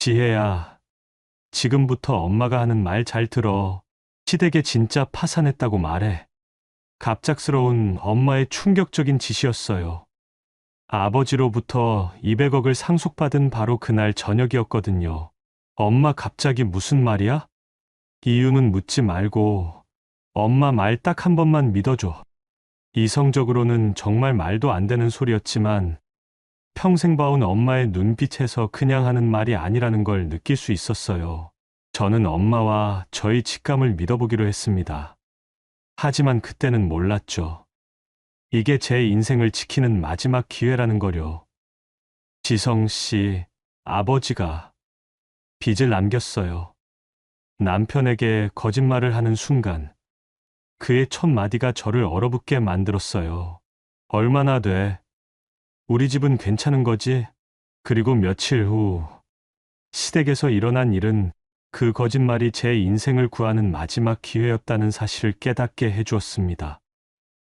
지혜야, 지금부터 엄마가 하는 말 잘 들어. 시댁에 진짜 파산했다고 말해. 갑작스러운 엄마의 충격적인 지시였어요. 아버지로부터 200억을 상속받은 바로 그날 저녁이었거든요. 엄마 갑자기 무슨 말이야? 이유는 묻지 말고 엄마 말 딱 한 번만 믿어줘. 이성적으로는 정말 말도 안 되는 소리였지만 평생 봐온 엄마의 눈빛에서 그냥 하는 말이 아니라는 걸 느낄 수 있었어요. 저는 엄마와 저희 직감을 믿어보기로 했습니다. 하지만 그때는 몰랐죠. 이게 제 인생을 지키는 마지막 기회라는 거요. 지성 씨, 아버지가 빚을 남겼어요. 남편에게 거짓말을 하는 순간 그의 첫 마디가 저를 얼어붙게 만들었어요. 얼마나 돼? 우리 집은 괜찮은 거지? 그리고 며칠 후 시댁에서 일어난 일은 그 거짓말이 제 인생을 구하는 마지막 기회였다는 사실을 깨닫게 해주었습니다.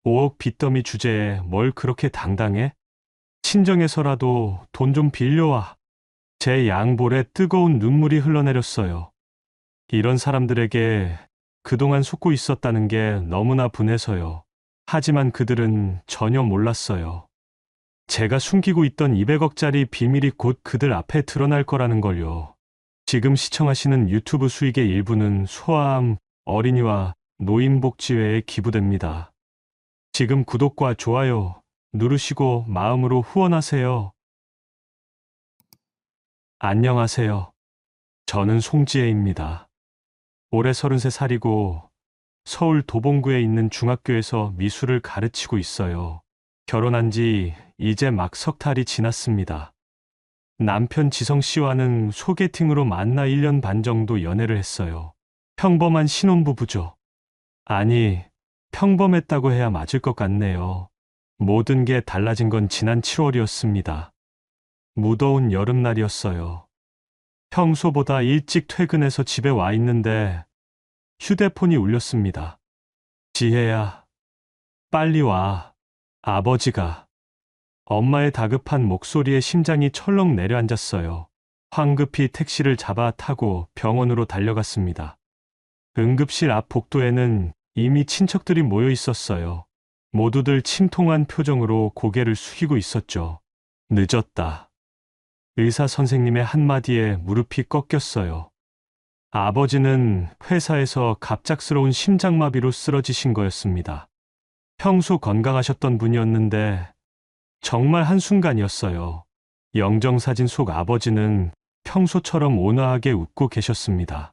5억 빚더미 주제에 뭘 그렇게 당당해? 친정에서라도 돈 좀 빌려와. 제 양볼에 뜨거운 눈물이 흘러내렸어요. 이런 사람들에게 그동안 속고 있었다는 게 너무나 분해서요. 하지만 그들은 전혀 몰랐어요. 제가 숨기고 있던 200억짜리 비밀이 곧 그들 앞에 드러날 거라는 걸요. 지금 시청하시는 유튜브 수익의 일부는 소아암, 어린이와 노인복지회에 기부됩니다. 지금 구독과 좋아요 누르시고 마음으로 후원하세요. 안녕하세요. 저는 송지혜입니다. 올해 33살이고 서울 도봉구에 있는 중학교에서 미술을 가르치고 있어요. 결혼한 지 이제 막 석 달이 지났습니다. 남편 지성 씨와는 소개팅으로 만나 1년 반 정도 연애를 했어요. 평범한 신혼부부죠. 아니, 평범했다고 해야 맞을 것 같네요. 모든 게 달라진 건 지난 7월이었습니다. 무더운 여름날이었어요. 평소보다 일찍 퇴근해서 집에 와 있는데 휴대폰이 울렸습니다. 지혜야, 빨리 와. 아버지가. 엄마의 다급한 목소리에 심장이 철렁 내려앉았어요. 황급히 택시를 잡아 타고 병원으로 달려갔습니다. 응급실 앞 복도에는 이미 친척들이 모여 있었어요. 모두들 침통한 표정으로 고개를 숙이고 있었죠. 늦었다. 의사 선생님의 한마디에 무릎이 꺾였어요. 아버지는 회사에서 갑작스러운 심장마비로 쓰러지신 거였습니다. 평소 건강하셨던 분이었는데 정말 한순간이었어요. 영정사진 속 아버지는 평소처럼 온화하게 웃고 계셨습니다.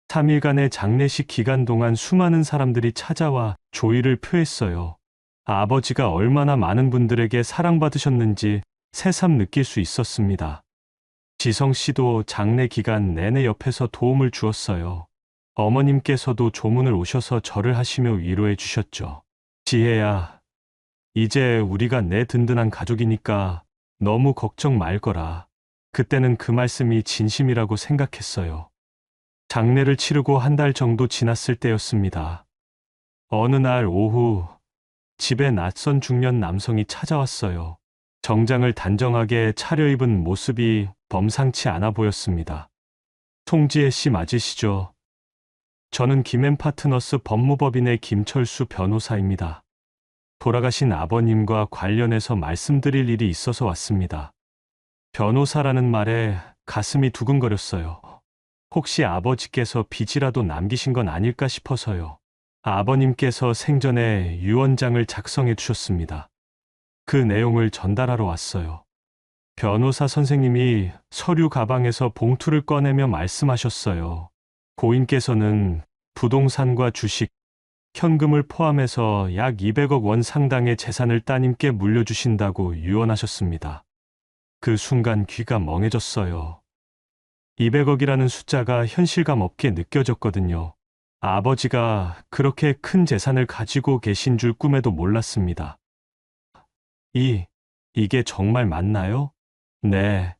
3일간의 장례식 기간 동안 수많은 사람들이 찾아와 조의를 표했어요. 아버지가 얼마나 많은 분들에게 사랑받으셨는지 새삼 느낄 수 있었습니다. 지성 씨도 장례 기간 내내 옆에서 도움을 주었어요. 어머님께서도 조문을 오셔서 절을 하시며 위로해 주셨죠. 지혜야, 이제 우리가 내 든든한 가족이니까 너무 걱정 말거라. 그때는 그 말씀이 진심이라고 생각했어요. 장례를 치르고 한 달 정도 지났을 때였습니다. 어느 날 오후 집에 낯선 중년 남성이 찾아왔어요. 정장을 단정하게 차려입은 모습이 범상치 않아 보였습니다. 송지혜 씨 맞으시죠? 저는 김앤파트너스 법무법인의 김철수 변호사입니다. 돌아가신 아버님과 관련해서 말씀드릴 일이 있어서 왔습니다. 변호사라는 말에 가슴이 두근거렸어요. 혹시 아버지께서 빚이라도 남기신 건 아닐까 싶어서요. 아버님께서 생전에 유언장을 작성해 주셨습니다. 그 내용을 전달하러 왔어요. 변호사 선생님이 서류 가방에서 봉투를 꺼내며 말씀하셨어요. 고인께서는 부동산과 주식, 현금을 포함해서 약 200억 원 상당의 재산을 따님께 물려주신다고 유언하셨습니다. 그 순간 귀가 멍해졌어요. 200억이라는 숫자가 현실감 없게 느껴졌거든요. 아버지가 그렇게 큰 재산을 가지고 계신 줄 꿈에도 몰랐습니다. 이게 정말 맞나요? 네,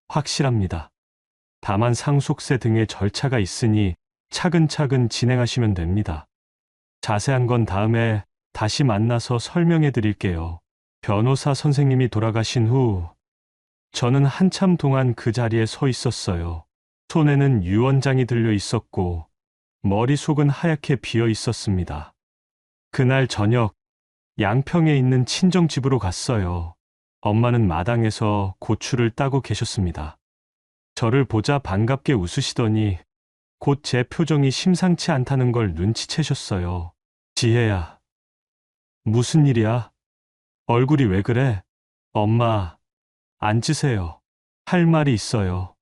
확실합니다. 다만 상속세 등의 절차가 있으니 차근차근 진행하시면 됩니다. 자세한 건 다음에 다시 만나서 설명해 드릴게요. 변호사 선생님이 돌아가신 후 저는 한참 동안 그 자리에 서 있었어요. 손에는 유언장이 들려 있었고 머릿속은 하얗게 비어 있었습니다. 그날 저녁 양평에 있는 친정집으로 갔어요. 엄마는 마당에서 고추를 따고 계셨습니다. 저를 보자 반갑게 웃으시더니 곧 제 표정이 심상치 않다는 걸 눈치채셨어요. 지혜야, 무슨 일이야? 얼굴이 왜 그래? 엄마, 앉으세요. 할 말이 있어요.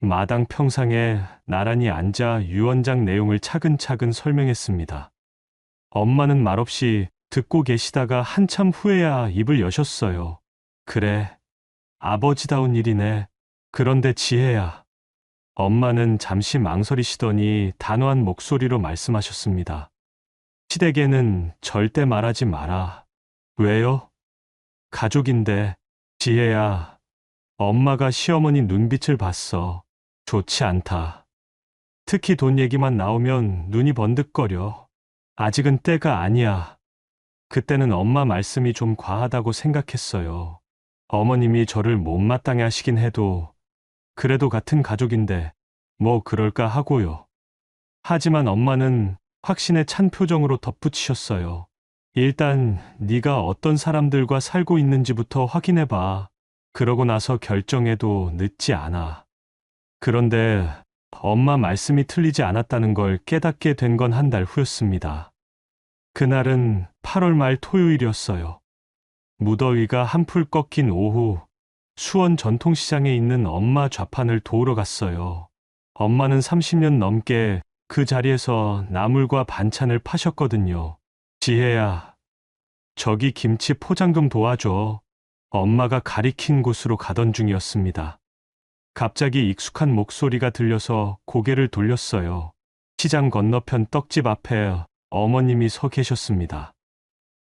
마당 평상에 나란히 앉아 유언장 내용을 차근차근 설명했습니다. 엄마는 말없이 듣고 계시다가 한참 후에야 입을 여셨어요. 그래, 아버지다운 일이네. 그런데 지혜야. 엄마는 잠시 망설이시더니 단호한 목소리로 말씀하셨습니다. 시댁에는 절대 말하지 마라. 왜요? 가족인데. 지혜야, 엄마가 시어머니 눈빛을 봤어. 좋지 않다. 특히 돈 얘기만 나오면 눈이 번득거려. 아직은 때가 아니야. 그때는 엄마 말씀이 좀 과하다고 생각했어요. 어머님이 저를 못마땅해 하시긴 해도 그래도 같은 가족인데 뭐 그럴까 하고요. 하지만 엄마는 확신에 찬 표정으로 덧붙이셨어요. 일단 네가 어떤 사람들과 살고 있는지부터 확인해봐. 그러고 나서 결정해도 늦지 않아. 그런데 엄마 말씀이 틀리지 않았다는 걸 깨닫게 된 건 한 달 후였습니다. 그날은 8월 말 토요일이었어요. 무더위가 한풀 꺾인 오후, 수원 전통시장에 있는 엄마 좌판을 도우러 갔어요. 엄마는 30년 넘게 그 자리에서 나물과 반찬을 파셨거든요. 지혜야, 저기 김치 포장 좀 도와줘. 엄마가 가리킨 곳으로 가던 중이었습니다. 갑자기 익숙한 목소리가 들려서 고개를 돌렸어요. 시장 건너편 떡집 앞에 어머님이 서 계셨습니다.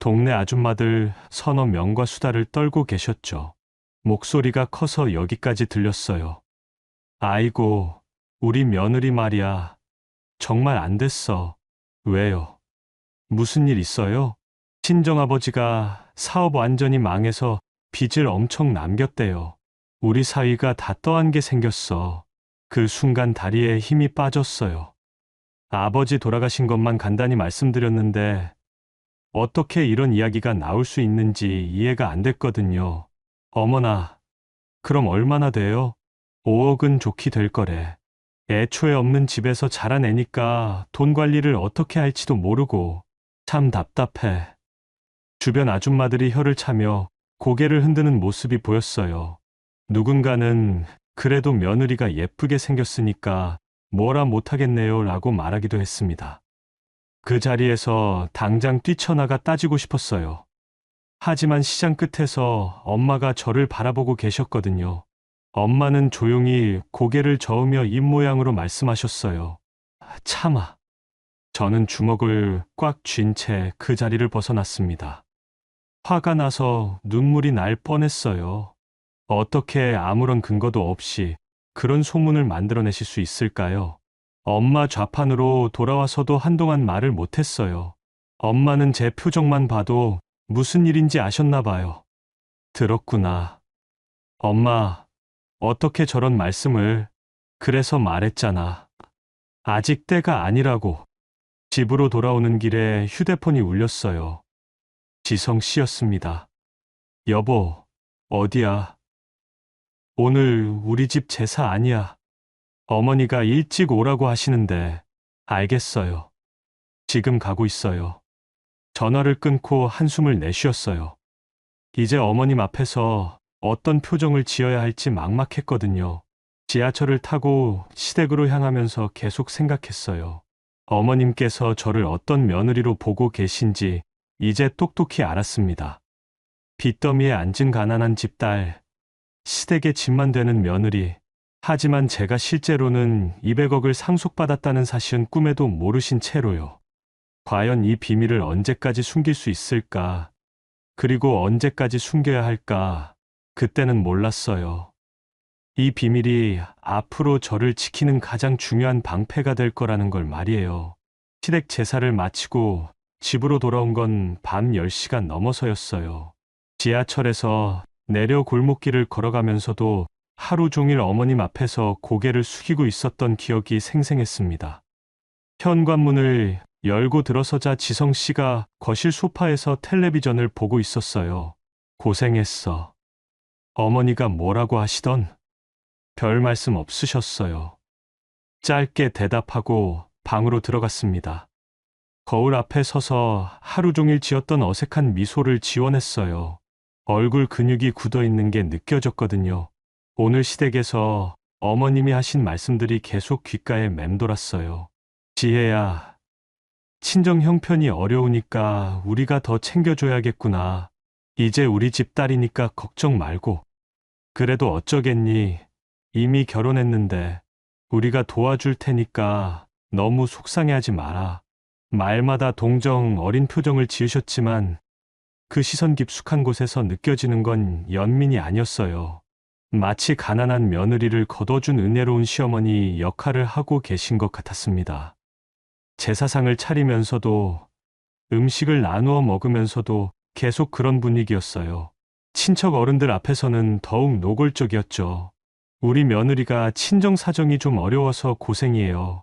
동네 아줌마들 서너 명과 수다를 떨고 계셨죠. 목소리가 커서 여기까지 들렸어요. 아이고, 우리 며느리 말이야. 정말 안 됐어. 왜요? 무슨 일 있어요? 친정아버지가 사업 완전히 망해서 빚을 엄청 남겼대요. 우리 사위가 다 떠안게 생겼어. 그 순간 다리에 힘이 빠졌어요. 아버지 돌아가신 것만 간단히 말씀드렸는데 어떻게 이런 이야기가 나올 수 있는지 이해가 안 됐거든요. 어머나, 그럼 얼마나 돼요? 5억은 좋게 될 거래. 애초에 없는 집에서 자란 애니까 돈 관리를 어떻게 할지도 모르고 참 답답해. 주변 아줌마들이 혀를 차며 고개를 흔드는 모습이 보였어요. 누군가는 그래도 며느리가 예쁘게 생겼으니까 뭐라 못하겠네요 라고 말하기도 했습니다. 그 자리에서 당장 뛰쳐나가 따지고 싶었어요. 하지만 시장 끝에서 엄마가 저를 바라보고 계셨거든요. 엄마는 조용히 고개를 저으며 입모양으로 말씀하셨어요. 참아. 저는 주먹을 꽉 쥔 채 그 자리를 벗어났습니다. 화가 나서 눈물이 날 뻔했어요. 어떻게 아무런 근거도 없이 그런 소문을 만들어내실 수 있을까요? 엄마 좌판으로 돌아와서도 한동안 말을 못했어요. 엄마는 제 표정만 봐도 무슨 일인지 아셨나 봐요. 들었구나. 엄마, 어떻게 저런 말씀을, 그래서 말했잖아. 아직 때가 아니라고. 집으로 돌아오는 길에 휴대폰이 울렸어요. 지성 씨였습니다. 여보, 어디야? 오늘 우리 집 제사 아니야. 어머니가 일찍 오라고 하시는데, 알겠어요. 지금 가고 있어요. 전화를 끊고 한숨을 내쉬었어요. 이제 어머님 앞에서 어떤 표정을 지어야 할지 막막했거든요. 지하철을 타고 시댁으로 향하면서 계속 생각했어요. 어머님께서 저를 어떤 며느리로 보고 계신지 이제 똑똑히 알았습니다. 빚더미에 앉은 가난한 집딸, 시댁의 짐만 되는 며느리. 하지만 제가 실제로는 200억을 상속받았다는 사실은 꿈에도 모르신 채로요. 과연 이 비밀을 언제까지 숨길 수 있을까? 그리고 언제까지 숨겨야 할까? 그때는 몰랐어요. 이 비밀이 앞으로 저를 지키는 가장 중요한 방패가 될 거라는 걸 말이에요. 시댁 제사를 마치고 집으로 돌아온 건 밤 10시가 넘어서였어요. 지하철에서 내려 골목길을 걸어가면서도 하루 종일 어머님 앞에서 고개를 숙이고 있었던 기억이 생생했습니다. 현관문을 열고 들어서자 지성 씨가 거실 소파에서 텔레비전을 보고 있었어요. 고생했어. 어머니가 뭐라고 하시던? 별 말씀 없으셨어요. 짧게 대답하고 방으로 들어갔습니다. 거울 앞에 서서 하루 종일 지었던 어색한 미소를 지워냈어요. 얼굴 근육이 굳어 있는 게 느껴졌거든요. 오늘 시댁에서 어머님이 하신 말씀들이 계속 귓가에 맴돌았어요. 지혜야, 친정 형편이 어려우니까 우리가 더 챙겨줘야겠구나. 이제 우리 집 딸이니까 걱정 말고. 그래도 어쩌겠니? 이미 결혼했는데 우리가 도와줄 테니까 너무 속상해하지 마라. 말마다 동정 어린 표정을 지으셨지만 그 시선 깊숙한 곳에서 느껴지는 건 연민이 아니었어요. 마치 가난한 며느리를 거둬준 은혜로운 시어머니 역할을 하고 계신 것 같았습니다. 제사상을 차리면서도 음식을 나누어 먹으면서도 계속 그런 분위기였어요. 친척 어른들 앞에서는 더욱 노골적이었죠. 우리 며느리가 친정 사정이 좀 어려워서 고생이에요.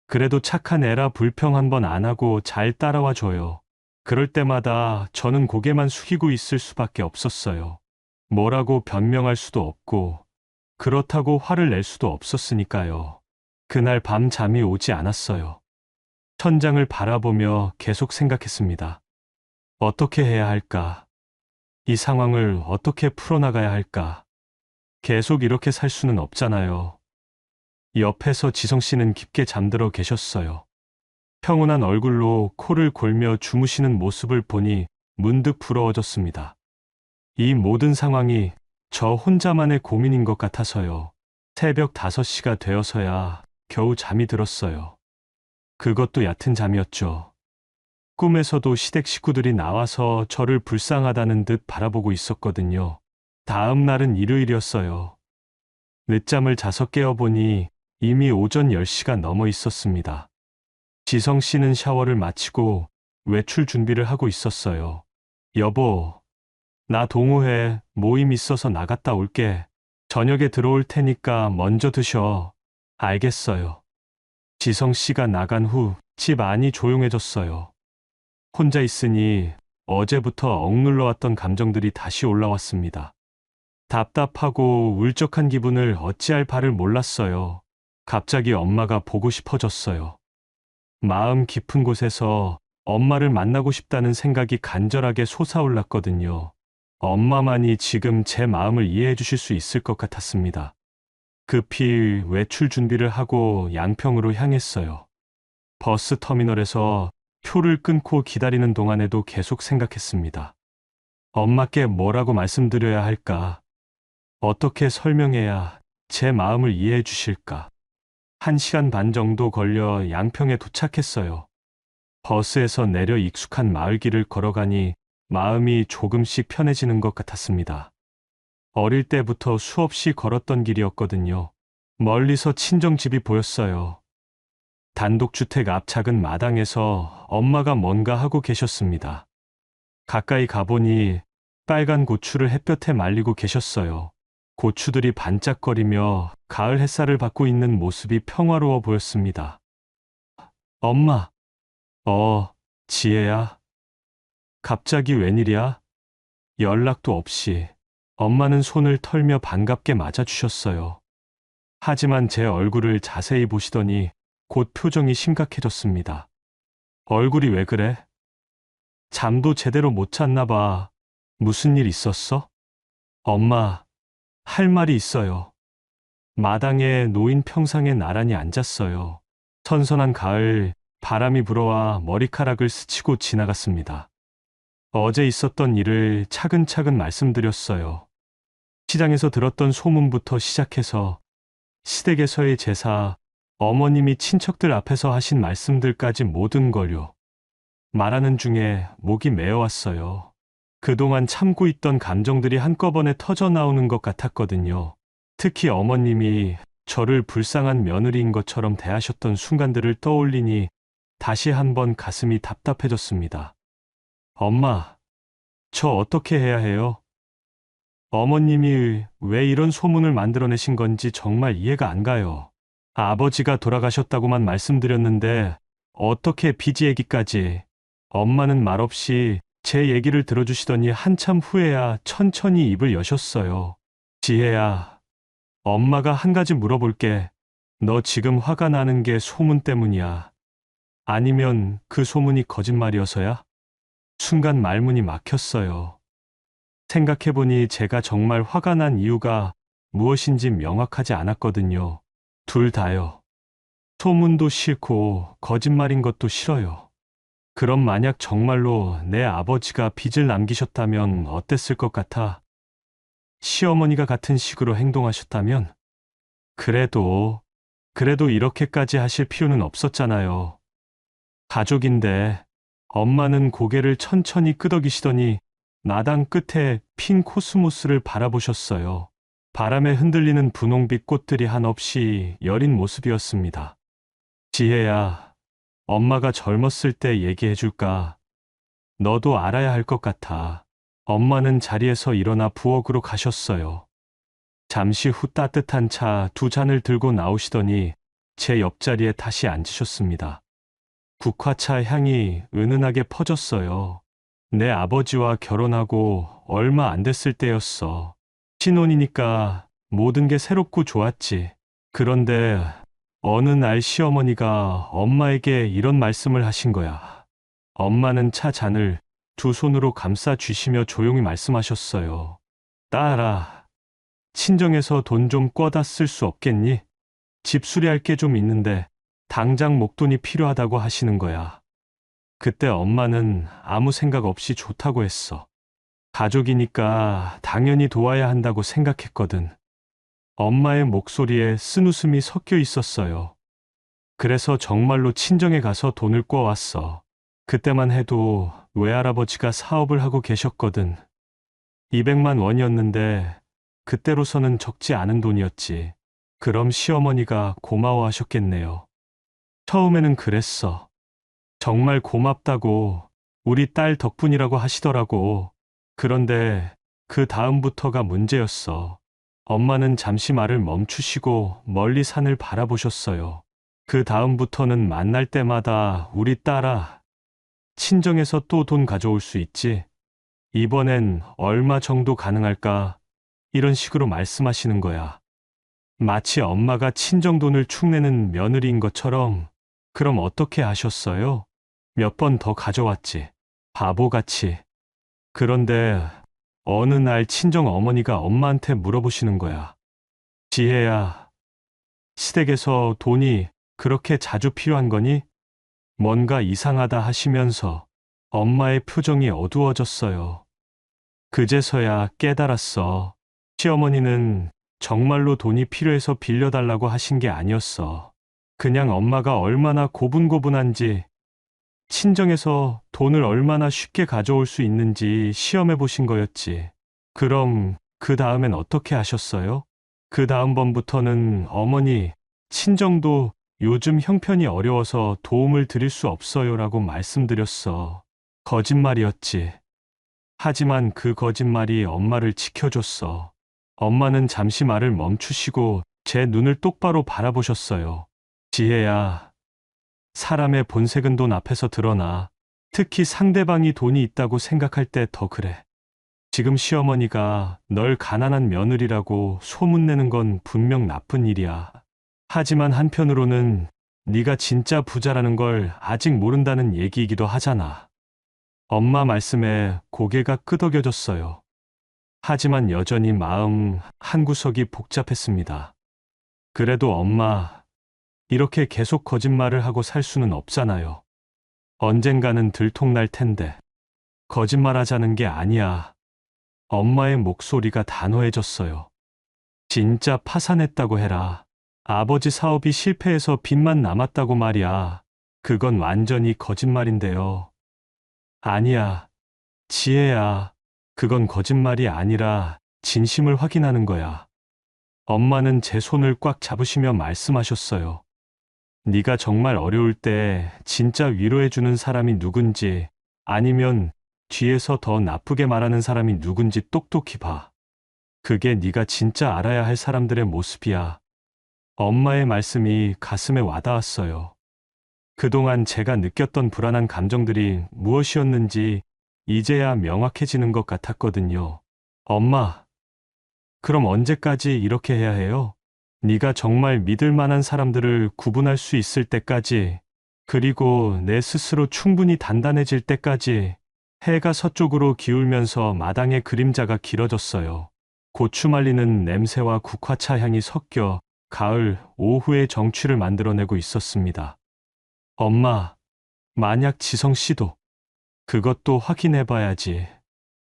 그래도 착한 애라 불평 한 번 안 하고 잘 따라와 줘요. 그럴 때마다 저는 고개만 숙이고 있을 수밖에 없었어요. 뭐라고 변명할 수도 없고, 그렇다고 화를 낼 수도 없었으니까요. 그날 밤 잠이 오지 않았어요. 천장을 바라보며 계속 생각했습니다. 어떻게 해야 할까? 이 상황을 어떻게 풀어나가야 할까? 계속 이렇게 살 수는 없잖아요. 옆에서 지성 씨는 깊게 잠들어 계셨어요. 평온한 얼굴로 코를 골며 주무시는 모습을 보니 문득 부러워졌습니다. 이 모든 상황이 저 혼자만의 고민인 것 같아서요. 새벽 5시가 되어서야 겨우 잠이 들었어요. 그것도 얕은 잠이었죠. 꿈에서도 시댁 식구들이 나와서 저를 불쌍하다는 듯 바라보고 있었거든요. 다음 날은 일요일이었어요. 늦잠을 자서 깨어보니 이미 오전 10시가 넘어 있었습니다. 지성 씨는 샤워를 마치고 외출 준비를 하고 있었어요. 여보, 나 동호회 모임 있어서 나갔다 올게. 저녁에 들어올 테니까 먼저 드셔. 알겠어요. 지성 씨가 나간 후 집 안이 조용해졌어요. 혼자 있으니 어제부터 억눌러왔던 감정들이 다시 올라왔습니다. 답답하고 울적한 기분을 어찌할 바를 몰랐어요. 갑자기 엄마가 보고 싶어졌어요. 마음 깊은 곳에서 엄마를 만나고 싶다는 생각이 간절하게 솟아올랐거든요. 엄마만이 지금 제 마음을 이해해 주실 수 있을 것 같았습니다. 급히 외출 준비를 하고 양평으로 향했어요. 버스 터미널에서 표를 끊고 기다리는 동안에도 계속 생각했습니다. 엄마께 뭐라고 말씀드려야 할까? 어떻게 설명해야 제 마음을 이해해 주실까? 1시간 반 정도 걸려 양평에 도착했어요. 버스에서 내려 익숙한 마을길을 걸어가니 마음이 조금씩 편해지는 것 같았습니다. 어릴 때부터 수없이 걸었던 길이었거든요. 멀리서 친정집이 보였어요. 단독주택 앞 작은 마당에서 엄마가 뭔가 하고 계셨습니다. 가까이 가보니 빨간 고추를 햇볕에 말리고 계셨어요. 고추들이 반짝거리며 가을 햇살을 받고 있는 모습이 평화로워 보였습니다. 엄마, 지혜야. 갑자기 웬일이야? 연락도 없이. 엄마는 손을 털며 반갑게 맞아주셨어요. 하지만 제 얼굴을 자세히 보시더니 곧 표정이 심각해졌습니다. 얼굴이 왜 그래? 잠도 제대로 못 잤나 봐. 무슨 일 있었어? 엄마, 할 말이 있어요. 마당에 놓인 평상에 나란히 앉았어요. 선선한 가을, 바람이 불어와 머리카락을 스치고 지나갔습니다. 어제 있었던 일을 차근차근 말씀드렸어요. 시장에서 들었던 소문부터 시작해서 시댁에서의 제사, 어머님이 친척들 앞에서 하신 말씀들까지 모든 걸요. 말하는 중에 목이 메어왔어요. 그동안 참고 있던 감정들이 한꺼번에 터져 나오는 것 같았거든요. 특히 어머님이 저를 불쌍한 며느리인 것처럼 대하셨던 순간들을 떠올리니 다시 한번 가슴이 답답해졌습니다. 엄마, 저 어떻게 해야 해요? 어머님이 왜 이런 소문을 만들어내신 건지 정말 이해가 안 가요. 아버지가 돌아가셨다고만 말씀드렸는데 어떻게 빚 얘기까지. 엄마는 말없이 제 얘기를 들어주시더니 한참 후에야 천천히 입을 여셨어요. 지혜야, 엄마가 한 가지 물어볼게. 너 지금 화가 나는 게 소문 때문이야? 아니면 그 소문이 거짓말이어서야? 순간 말문이 막혔어요. 생각해보니 제가 정말 화가 난 이유가 무엇인지 명확하지 않았거든요. 둘 다요. 소문도 싫고 거짓말인 것도 싫어요. 그럼 만약 정말로 내 아버지가 빚을 남기셨다면 어땠을 것 같아? 시어머니가 같은 식으로 행동하셨다면? 그래도, 그래도 이렇게까지 하실 필요는 없었잖아요. 가족인데, 엄마는 고개를 천천히 끄덕이시더니 마당 끝에 핀 코스모스를 바라보셨어요. 바람에 흔들리는 분홍빛 꽃들이 한없이 여린 모습이었습니다. 지혜야, 엄마가 젊었을 때 얘기해 줄까? 너도 알아야 할 것 같아. 엄마는 자리에서 일어나 부엌으로 가셨어요. 잠시 후 따뜻한 차 두 잔을 들고 나오시더니 제 옆자리에 다시 앉으셨습니다. 국화차 향이 은은하게 퍼졌어요. 내 아버지와 결혼하고 얼마 안 됐을 때였어. 신혼이니까 모든 게 새롭고 좋았지. 그런데 어느 날 시어머니가 엄마에게 이런 말씀을 하신 거야. 엄마는 차 잔을 두 손으로 감싸 주시며 조용히 말씀하셨어요. 딸아, 친정에서 돈 좀 꿔다 쓸 수 없겠니? 집 수리할 게 좀 있는데 당장 목돈이 필요하다고 하시는 거야. 그때 엄마는 아무 생각 없이 좋다고 했어. 가족이니까 당연히 도와야 한다고 생각했거든. 엄마의 목소리에 쓴웃음이 섞여 있었어요. 그래서 정말로 친정에 가서 돈을 꿔왔어. 그때만 해도 외할아버지가 사업을 하고 계셨거든. 200만 원이었는데 그때로서는 적지 않은 돈이었지. 그럼 시어머니가 고마워하셨겠네요. 처음에는 그랬어. 정말 고맙다고, 우리 딸 덕분이라고 하시더라고. 그런데 그 다음부터가 문제였어. 엄마는 잠시 말을 멈추시고 멀리 산을 바라보셨어요. 그 다음부터는 만날 때마다 우리 딸아, 친정에서 또 돈 가져올 수 있지? 이번엔 얼마 정도 가능할까? 이런 식으로 말씀하시는 거야. 마치 엄마가 친정 돈을 축내는 며느리인 것처럼. 그럼 어떻게 하셨어요? 몇 번 더 가져왔지. 바보같이. 그런데 어느 날 친정 어머니가 엄마한테 물어보시는 거야. 지혜야, 시댁에서 돈이 그렇게 자주 필요한 거니? 뭔가 이상하다 하시면서 엄마의 표정이 어두워졌어요. 그제서야 깨달았어. 시어머니는 정말로 돈이 필요해서 빌려달라고 하신 게 아니었어. 그냥 엄마가 얼마나 고분고분한지, 친정에서 돈을 얼마나 쉽게 가져올 수 있는지 시험해 보신 거였지. 그럼 그 다음엔 어떻게 하셨어요? 그 다음번부터는 어머니, 친정도 요즘 형편이 어려워서 도움을 드릴 수 없어요라고 말씀드렸어. 거짓말이었지. 하지만 그 거짓말이 엄마를 지켜줬어. 엄마는 잠시 말을 멈추시고 제 눈을 똑바로 바라보셨어요. 지혜야, 사람의 본색은 돈 앞에서 드러나. 특히 상대방이 돈이 있다고 생각할 때 더 그래. 지금 시어머니가 널 가난한 며느리라고 소문내는 건 분명 나쁜 일이야. 하지만 한편으로는 네가 진짜 부자라는 걸 아직 모른다는 얘기이기도 하잖아. 엄마 말씀에 고개가 끄덕여졌어요. 하지만 여전히 마음 한구석이 복잡했습니다. 그래도 엄마, 이렇게 계속 거짓말을 하고 살 수는 없잖아요. 언젠가는 들통날 텐데. 거짓말하자는 게 아니야. 엄마의 목소리가 단호해졌어요. 진짜 파산했다고 해라. 아버지 사업이 실패해서 빚만 남았다고 말이야. 그건 완전히 거짓말인데요. 아니야, 지혜야. 그건 거짓말이 아니라 진심을 확인하는 거야. 엄마는 제 손을 꽉 잡으시며 말씀하셨어요. 네가 정말 어려울 때 진짜 위로해주는 사람이 누군지, 아니면 뒤에서 더 나쁘게 말하는 사람이 누군지 똑똑히 봐. 그게 네가 진짜 알아야 할 사람들의 모습이야. 엄마의 말씀이 가슴에 와닿았어요. 그동안 제가 느꼈던 불안한 감정들이 무엇이었는지 이제야 명확해지는 것 같았거든요. 엄마, 그럼 언제까지 이렇게 해야 해요? 네가 정말 믿을 만한 사람들을 구분할 수 있을 때까지, 그리고 내 스스로 충분히 단단해질 때까지. 해가 서쪽으로 기울면서 마당의 그림자가 길어졌어요. 고추 말리는 냄새와 국화차 향이 섞여 가을 오후의 정취를 만들어내고 있었습니다. 엄마, 만약 지성 씨도 그것도 확인해봐야지.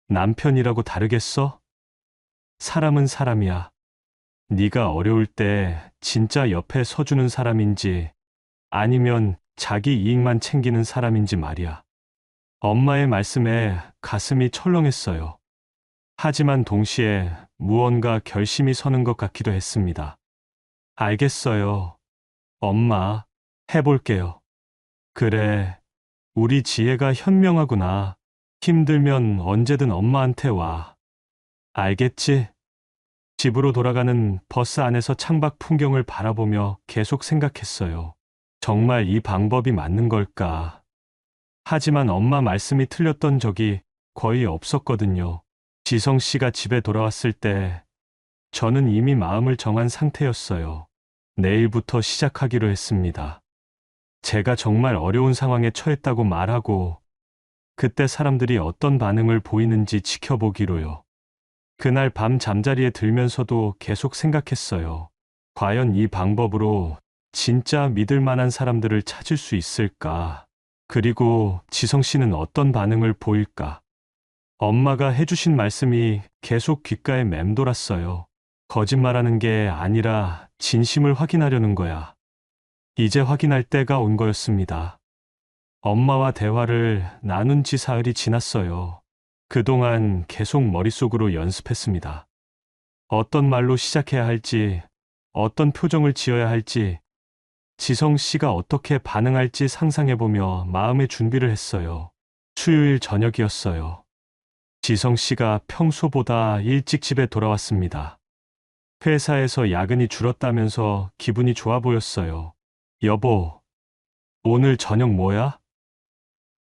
남편이라고 다르겠어? 사람은 사람이야. 네가 어려울 때 진짜 옆에 서주는 사람인지 아니면 자기 이익만 챙기는 사람인지 말이야. 엄마의 말씀에 가슴이 철렁했어요. 하지만 동시에 무언가 결심이 서는 것 같기도 했습니다. 알겠어요. 엄마, 해볼게요. 그래, 우리 지혜가 현명하구나. 힘들면 언제든 엄마한테 와. 알겠지? 집으로 돌아가는 버스 안에서 창밖 풍경을 바라보며 계속 생각했어요. 정말 이 방법이 맞는 걸까? 하지만 엄마 말씀이 틀렸던 적이 거의 없었거든요. 지성 씨가 집에 돌아왔을 때 저는 이미 마음을 정한 상태였어요. 내일부터 시작하기로 했습니다. 제가 정말 어려운 상황에 처했다고 말하고 그때 사람들이 어떤 반응을 보이는지 지켜보기로요. 그날 밤 잠자리에 들면서도 계속 생각했어요. 과연 이 방법으로 진짜 믿을 만한 사람들을 찾을 수 있을까? 그리고 지성 씨는 어떤 반응을 보일까? 엄마가 해주신 말씀이 계속 귓가에 맴돌았어요. 거짓말하는 게 아니라 진심을 확인하려는 거야. 이제 확인할 때가 온 거였습니다. 엄마와 대화를 나눈 지 사흘이 지났어요. 그동안 계속 머릿속으로 연습했습니다. 어떤 말로 시작해야 할지, 어떤 표정을 지어야 할지, 지성 씨가 어떻게 반응할지 상상해보며 마음의 준비를 했어요. 수요일 저녁이었어요. 지성 씨가 평소보다 일찍 집에 돌아왔습니다. 회사에서 야근이 줄었다면서 기분이 좋아 보였어요. 여보, 오늘 저녁 뭐야?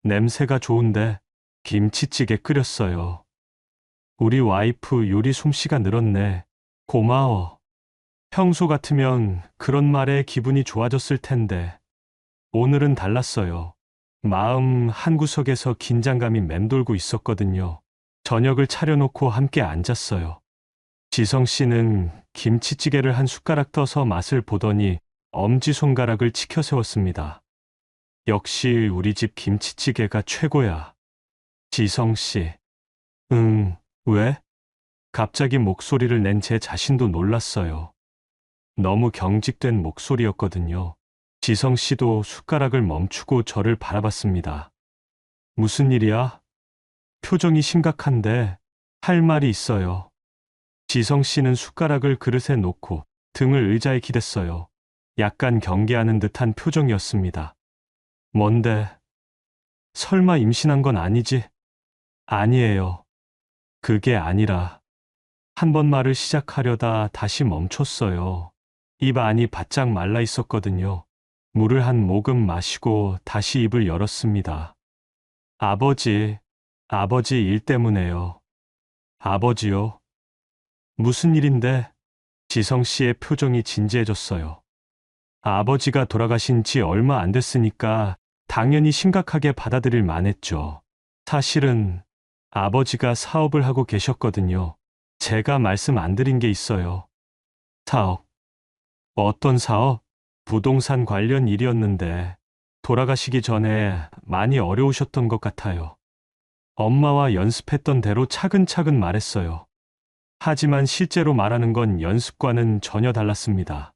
냄새가 좋은데 김치찌개 끓였어요. 우리 와이프 요리 솜씨가 늘었네. 고마워. 평소 같으면 그런 말에 기분이 좋아졌을 텐데 오늘은 달랐어요. 마음 한구석에서 긴장감이 맴돌고 있었거든요. 저녁을 차려놓고 함께 앉았어요. 지성 씨는 김치찌개를 한 숟가락 떠서 맛을 보더니 엄지손가락을 치켜 세웠습니다. 역시 우리 집 김치찌개가 최고야. 지성 씨. 왜? 갑자기 목소리를 낸 제 자신도 놀랐어요. 너무 경직된 목소리였거든요. 지성 씨도 숟가락을 멈추고 저를 바라봤습니다. 무슨 일이야? 표정이 심각한데 할 말이 있어요. 지성 씨는 숟가락을 그릇에 놓고 등을 의자에 기댔어요. 약간 경계하는 듯한 표정이었습니다. 뭔데? 설마 임신한 건 아니지? 아니에요. 그게 아니라 한 번 말을 시작하려다 다시 멈췄어요. 입 안이 바짝 말라 있었거든요. 물을 한 모금 마시고 다시 입을 열었습니다. 아버지 일 때문에요. 아버지요? 무슨 일인데? 지성 씨의 표정이 진지해졌어요. 아버지가 돌아가신 지 얼마 안 됐으니까 당연히 심각하게 받아들일 만했죠. 사실은 아버지가 사업을 하고 계셨거든요. 제가 말씀 안 드린 게 있어요. 사업. 어떤 사업? 부동산 관련 일이었는데 돌아가시기 전에 많이 어려우셨던 것 같아요. 엄마와 연습했던 대로 차근차근 말했어요. 하지만 실제로 말하는 건 연습과는 전혀 달랐습니다.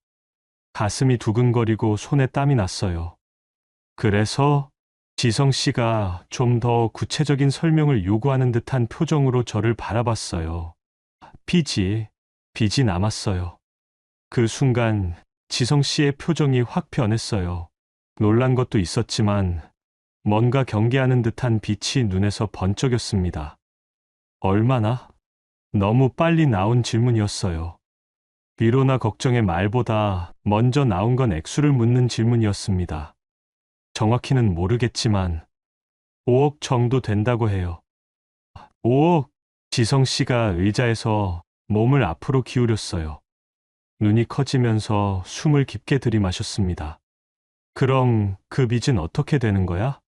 가슴이 두근거리고 손에 땀이 났어요. 그래서 지성 씨가 좀 더 구체적인 설명을 요구하는 듯한 표정으로 저를 바라봤어요. 빚이 남았어요. 그 순간 지성 씨의 표정이 확 변했어요. 놀란 것도 있었지만 뭔가 경계하는 듯한 빛이 눈에서 번쩍였습니다. 얼마나? 너무 빨리 나온 질문이었어요. 위로나 걱정의 말보다 먼저 나온 건 액수를 묻는 질문이었습니다. 정확히는 모르겠지만 5억 정도 된다고 해요. 5억? 지성 씨가 의자에서 몸을 앞으로 기울였어요. 눈이 커지면서 숨을 깊게 들이마셨습니다. 그럼 그 빚은 어떻게 되는 거야?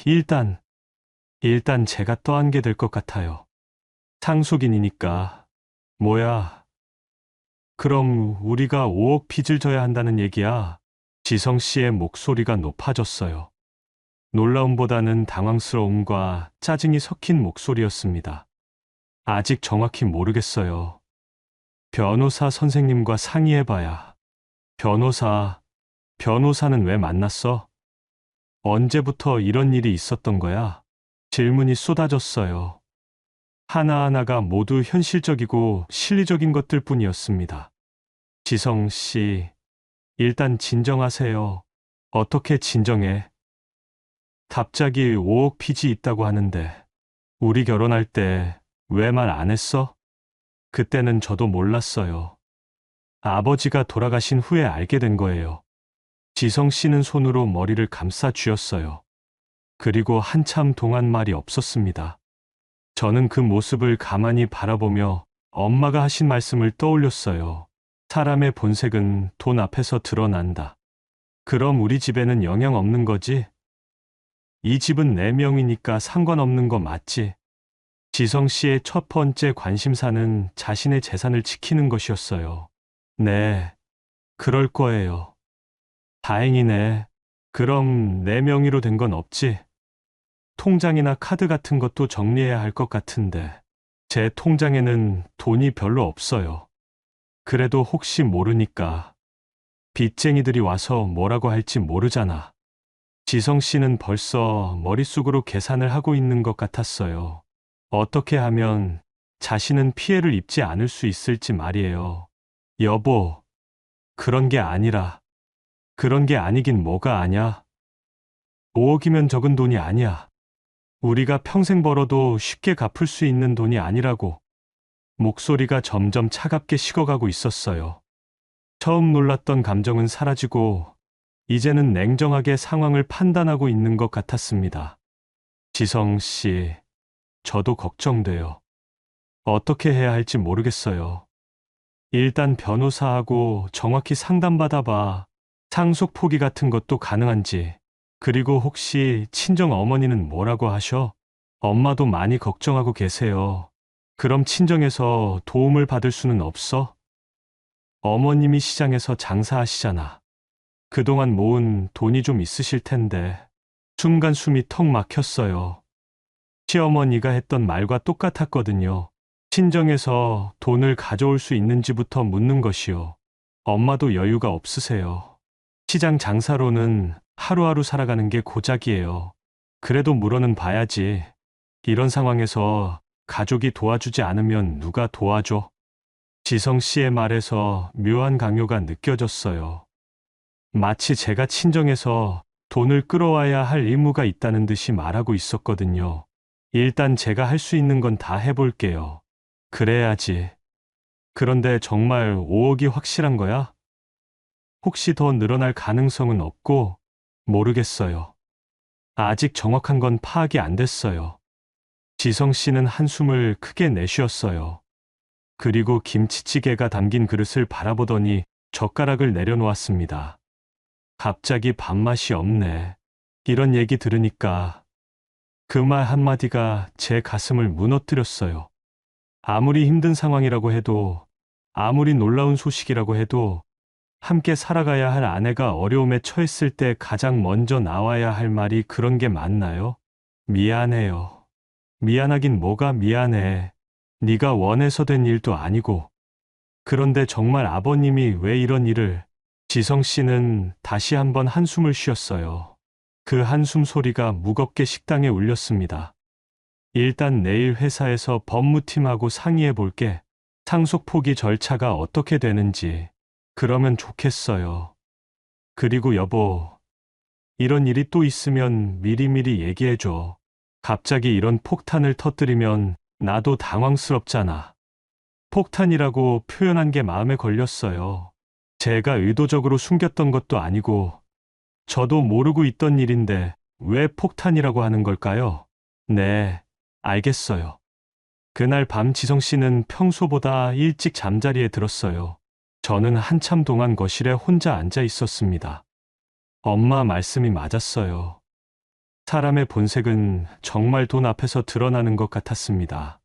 일단 제가 떠안게 될 것 같아요. 상속인이니까. 뭐야? 그럼 우리가 5억 빚을 져야 한다는 얘기야? 지성 씨의 목소리가 높아졌어요. 놀라움보다는 당황스러움과 짜증이 섞인 목소리였습니다. 아직 정확히 모르겠어요. 변호사 선생님과 상의해봐야. 변호사는 왜 만났어? 언제부터 이런 일이 있었던 거야? 질문이 쏟아졌어요. 하나하나가 모두 현실적이고 실리적인 것들 뿐이었습니다. 지성 씨, 일단 진정하세요. 어떻게 진정해? 갑자기 5억 빚이 있다고 하는데, 우리 결혼할 때 왜 말 안 했어? 그때는 저도 몰랐어요. 아버지가 돌아가신 후에 알게 된 거예요. 지성 씨는 손으로 머리를 감싸 쥐었어요. 그리고 한참 동안 말이 없었습니다. 저는 그 모습을 가만히 바라보며 엄마가 하신 말씀을 떠올렸어요. 사람의 본색은 돈 앞에서 드러난다. 그럼 우리 집에는 영향 없는 거지? 이 집은 내 명이니까 상관없는 거 맞지? 지성 씨의 첫 번째 관심사는 자신의 재산을 지키는 것이었어요. 네, 그럴 거예요. 다행이네. 그럼 내 명의로 된 건 없지? 통장이나 카드 같은 것도 정리해야 할 것 같은데. 제 통장에는 돈이 별로 없어요. 그래도 혹시 모르니까. 빚쟁이들이 와서 뭐라고 할지 모르잖아. 지성 씨는 벌써 머릿속으로 계산을 하고 있는 것 같았어요. 어떻게 하면 자신은 피해를 입지 않을 수 있을지 말이에요. 여보, 그런 게 아니라. 그런 게 아니긴 뭐가 아냐? 5억이면 적은 돈이 아니야. 우리가 평생 벌어도 쉽게 갚을 수 있는 돈이 아니라고. 목소리가 점점 차갑게 식어가고 있었어요. 처음 놀랐던 감정은 사라지고 이제는 냉정하게 상황을 판단하고 있는 것 같았습니다. 지성 씨, 저도 걱정돼요. 어떻게 해야 할지 모르겠어요. 일단 변호사하고 정확히 상담받아봐. 상속 포기 같은 것도 가능한지. 그리고 혹시 친정 어머니는 뭐라고 하셔? 엄마도 많이 걱정하고 계세요. 그럼 친정에서 도움을 받을 수는 없어? 어머님이 시장에서 장사하시잖아. 그동안 모은 돈이 좀 있으실 텐데. 순간 숨이 턱 막혔어요. 시어머니가 했던 말과 똑같았거든요. 친정에서 돈을 가져올 수 있는지부터 묻는 것이요. 엄마도 여유가 없으세요. 시장 장사로는 하루하루 살아가는 게 고작이에요. 그래도 물어는 봐야지. 이런 상황에서 가족이 도와주지 않으면 누가 도와줘? 지성 씨의 말에서 묘한 강요가 느껴졌어요. 마치 제가 친정에서 돈을 끌어와야 할 의무가 있다는 듯이 말하고 있었거든요. 일단 제가 할 수 있는 건 다 해볼게요. 그래야지. 그런데 정말 5억이 확실한 거야? 혹시 더 늘어날 가능성은 없고? 모르겠어요. 아직 정확한 건 파악이 안 됐어요. 지성 씨는 한숨을 크게 내쉬었어요. 그리고 김치찌개가 담긴 그릇을 바라보더니 젓가락을 내려놓았습니다. 갑자기 밥맛이 없네. 이런 얘기 들으니까 그 말 한마디가 제 가슴을 무너뜨렸어요. 아무리 힘든 상황이라고 해도, 아무리 놀라운 소식이라고 해도 함께 살아가야 할 아내가 어려움에 처했을 때 가장 먼저 나와야 할 말이 그런 게 맞나요? 미안해요. 미안하긴 뭐가 미안해. 네가 원해서 된 일도 아니고. 그런데 정말 아버님이 왜 이런 일을... 지성 씨는 다시 한번 한숨을 쉬었어요. 그 한숨 소리가 무겁게 식당에 울렸습니다. 일단 내일 회사에서 법무팀하고 상의해 볼게. 상속 포기 절차가 어떻게 되는지. 그러면 좋겠어요. 그리고 여보, 이런 일이 또 있으면 미리미리 얘기해줘. 갑자기 이런 폭탄을 터뜨리면 나도 당황스럽잖아. 폭탄이라고 표현한 게 마음에 걸렸어요. 제가 의도적으로 숨겼던 것도 아니고, 저도 모르고 있던 일인데 왜 폭탄이라고 하는 걸까요? 네, 알겠어요. 그날 밤 지성 씨는 평소보다 일찍 잠자리에 들었어요. 저는 한참 동안 거실에 혼자 앉아 있었습니다. 엄마 말씀이 맞았어요. 사람의 본색은 정말 돈 앞에서 드러나는 것 같았습니다.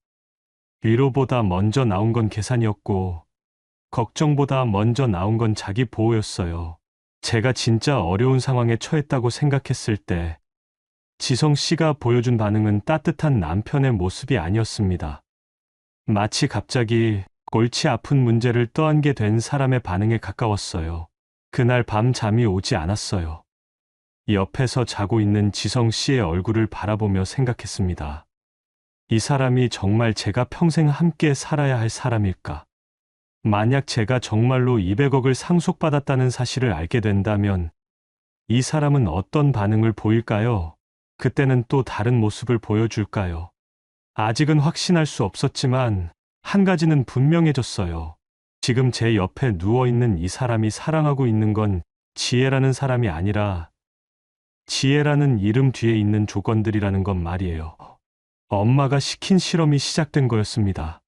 위로보다 먼저 나온 건 계산이었고, 걱정보다 먼저 나온 건 자기 보호였어요. 제가 진짜 어려운 상황에 처했다고 생각했을 때, 지성 씨가 보여준 반응은 따뜻한 남편의 모습이 아니었습니다. 마치 갑자기 골치 아픈 문제를 떠안게 된 사람의 반응에 가까웠어요. 그날 밤 잠이 오지 않았어요. 옆에서 자고 있는 지성 씨의 얼굴을 바라보며 생각했습니다. 이 사람이 정말 제가 평생 함께 살아야 할 사람일까? 만약 제가 정말로 200억을 상속받았다는 사실을 알게 된다면 이 사람은 어떤 반응을 보일까요? 그때는 또 다른 모습을 보여줄까요? 아직은 확신할 수 없었지만 한 가지는 분명해졌어요. 지금 제 옆에 누워있는 이 사람이 사랑하고 있는 건 지혜라는 사람이 아니라 지혜라는 이름 뒤에 있는 조건들이라는 건 말이에요. 엄마가 시킨 실험이 시작된 거였습니다.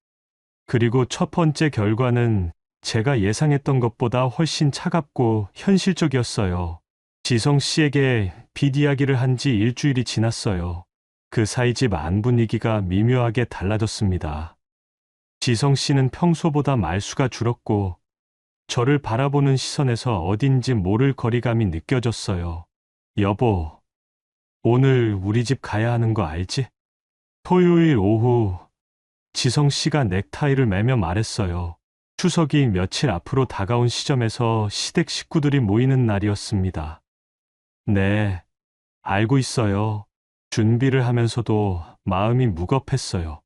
그리고 첫 번째 결과는 제가 예상했던 것보다 훨씬 차갑고 현실적이었어요. 지성 씨에게 빚 이야기를 한 지 일주일이 지났어요. 그 사이 집 안 분위기가 미묘하게 달라졌습니다. 지성 씨는 평소보다 말수가 줄었고 저를 바라보는 시선에서 어딘지 모를 거리감이 느껴졌어요. 여보, 오늘 우리 집 가야 하는 거 알지? 토요일 오후 지성 씨가 넥타이를 매며 말했어요. 추석이 며칠 앞으로 다가온 시점에서 시댁 식구들이 모이는 날이었습니다. 네, 알고 있어요. 준비를 하면서도 마음이 무겁했어요.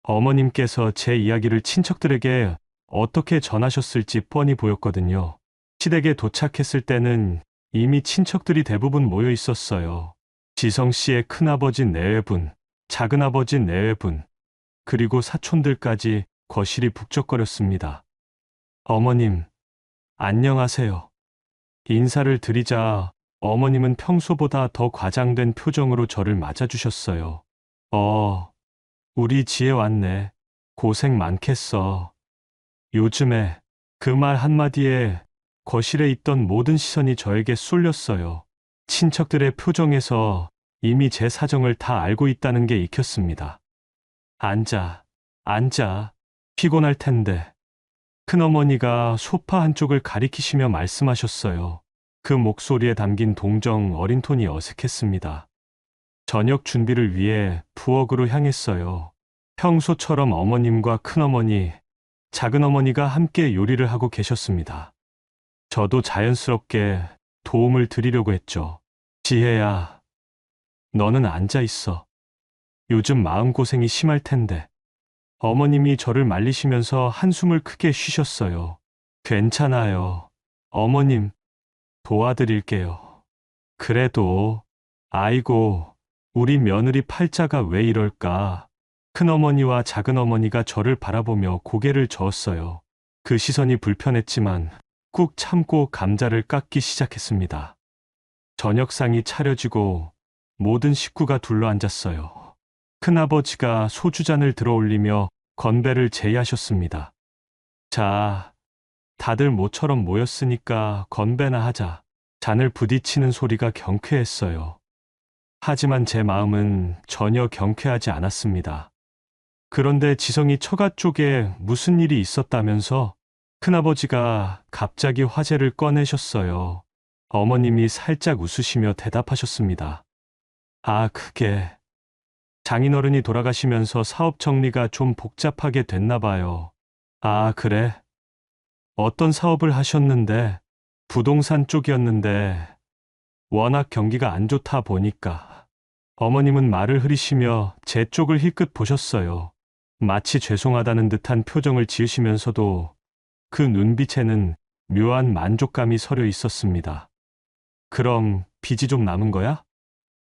어머님께서 제 이야기를 친척들에게 어떻게 전하셨을지 뻔히 보였거든요. 시댁에 도착했을 때는 이미 친척들이 대부분 모여 있었어요. 지성 씨의 큰아버지 내외분, 작은아버지 내외분, 그리고 사촌들까지 거실이 북적거렸습니다. 어머님, 안녕하세요. 인사를 드리자 어머님은 평소보다 더 과장된 표정으로 저를 맞아주셨어요. 우리 지혜 왔네. 고생 많겠어. 요즘에 그 말 한마디에 거실에 있던 모든 시선이 저에게 쏠렸어요. 친척들의 표정에서 이미 제 사정을 다 알고 있다는 게 익혔습니다. 앉아, 앉아. 피곤할 텐데. 큰어머니가 소파 한쪽을 가리키시며 말씀하셨어요. 그 목소리에 담긴 동정 어린 톤이 어색했습니다. 저녁 준비를 위해 부엌으로 향했어요. 평소처럼 어머님과 큰어머니, 작은어머니가 함께 요리를 하고 계셨습니다. 저도 자연스럽게 도움을 드리려고 했죠. 지혜야, 너는 앉아 있어. 요즘 마음고생이 심할 텐데. 어머님이 저를 말리시면서 한숨을 크게 쉬셨어요. 괜찮아요. 어머님, 도와드릴게요. 그래도, 아이고, 우리 며느리 팔자가 왜 이럴까? 큰어머니와 작은어머니가 저를 바라보며 고개를 저었어요. 그 시선이 불편했지만 꾹 참고 감자를 깎기 시작했습니다. 저녁상이 차려지고 모든 식구가 둘러앉았어요. 큰아버지가 소주잔을 들어올리며 건배를 제의하셨습니다. 자, 다들 모처럼 모였으니까 건배나 하자. 잔을 부딪히는 소리가 경쾌했어요. 하지만 제 마음은 전혀 경쾌하지 않았습니다. 그런데 지성이 처가 쪽에 무슨 일이 있었다면서 큰아버지가 갑자기 화제를 꺼내셨어요. 어머님이 살짝 웃으시며 대답하셨습니다. 아, 그게 장인어른이 돌아가시면서 사업 정리가 좀 복잡하게 됐나 봐요. 아, 그래? 어떤 사업을 하셨는데? 부동산 쪽이었는데 워낙 경기가 안 좋다 보니까. 어머님은 말을 흐리시며 제 쪽을 힐끗 보셨어요. 마치 죄송하다는 듯한 표정을 지으시면서도 그 눈빛에는 묘한 만족감이 서려 있었습니다. 그럼 빚이 좀 남은 거야?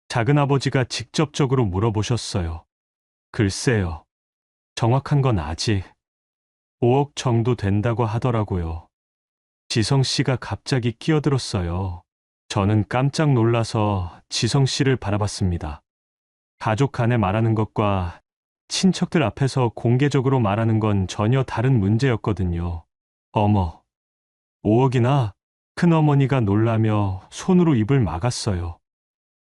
작은아버지가 직접적으로 물어보셨어요. 글쎄요. 정확한 건 아직 5억 정도 된다고 하더라고요. 지성 씨가 갑자기 끼어들었어요. 저는 깜짝 놀라서 지성 씨를 바라봤습니다. 가족 간에 말하는 것과 친척들 앞에서 공개적으로 말하는 건 전혀 다른 문제였거든요. 어머, 5억이나? 큰어머니가 놀라며 손으로 입을 막았어요.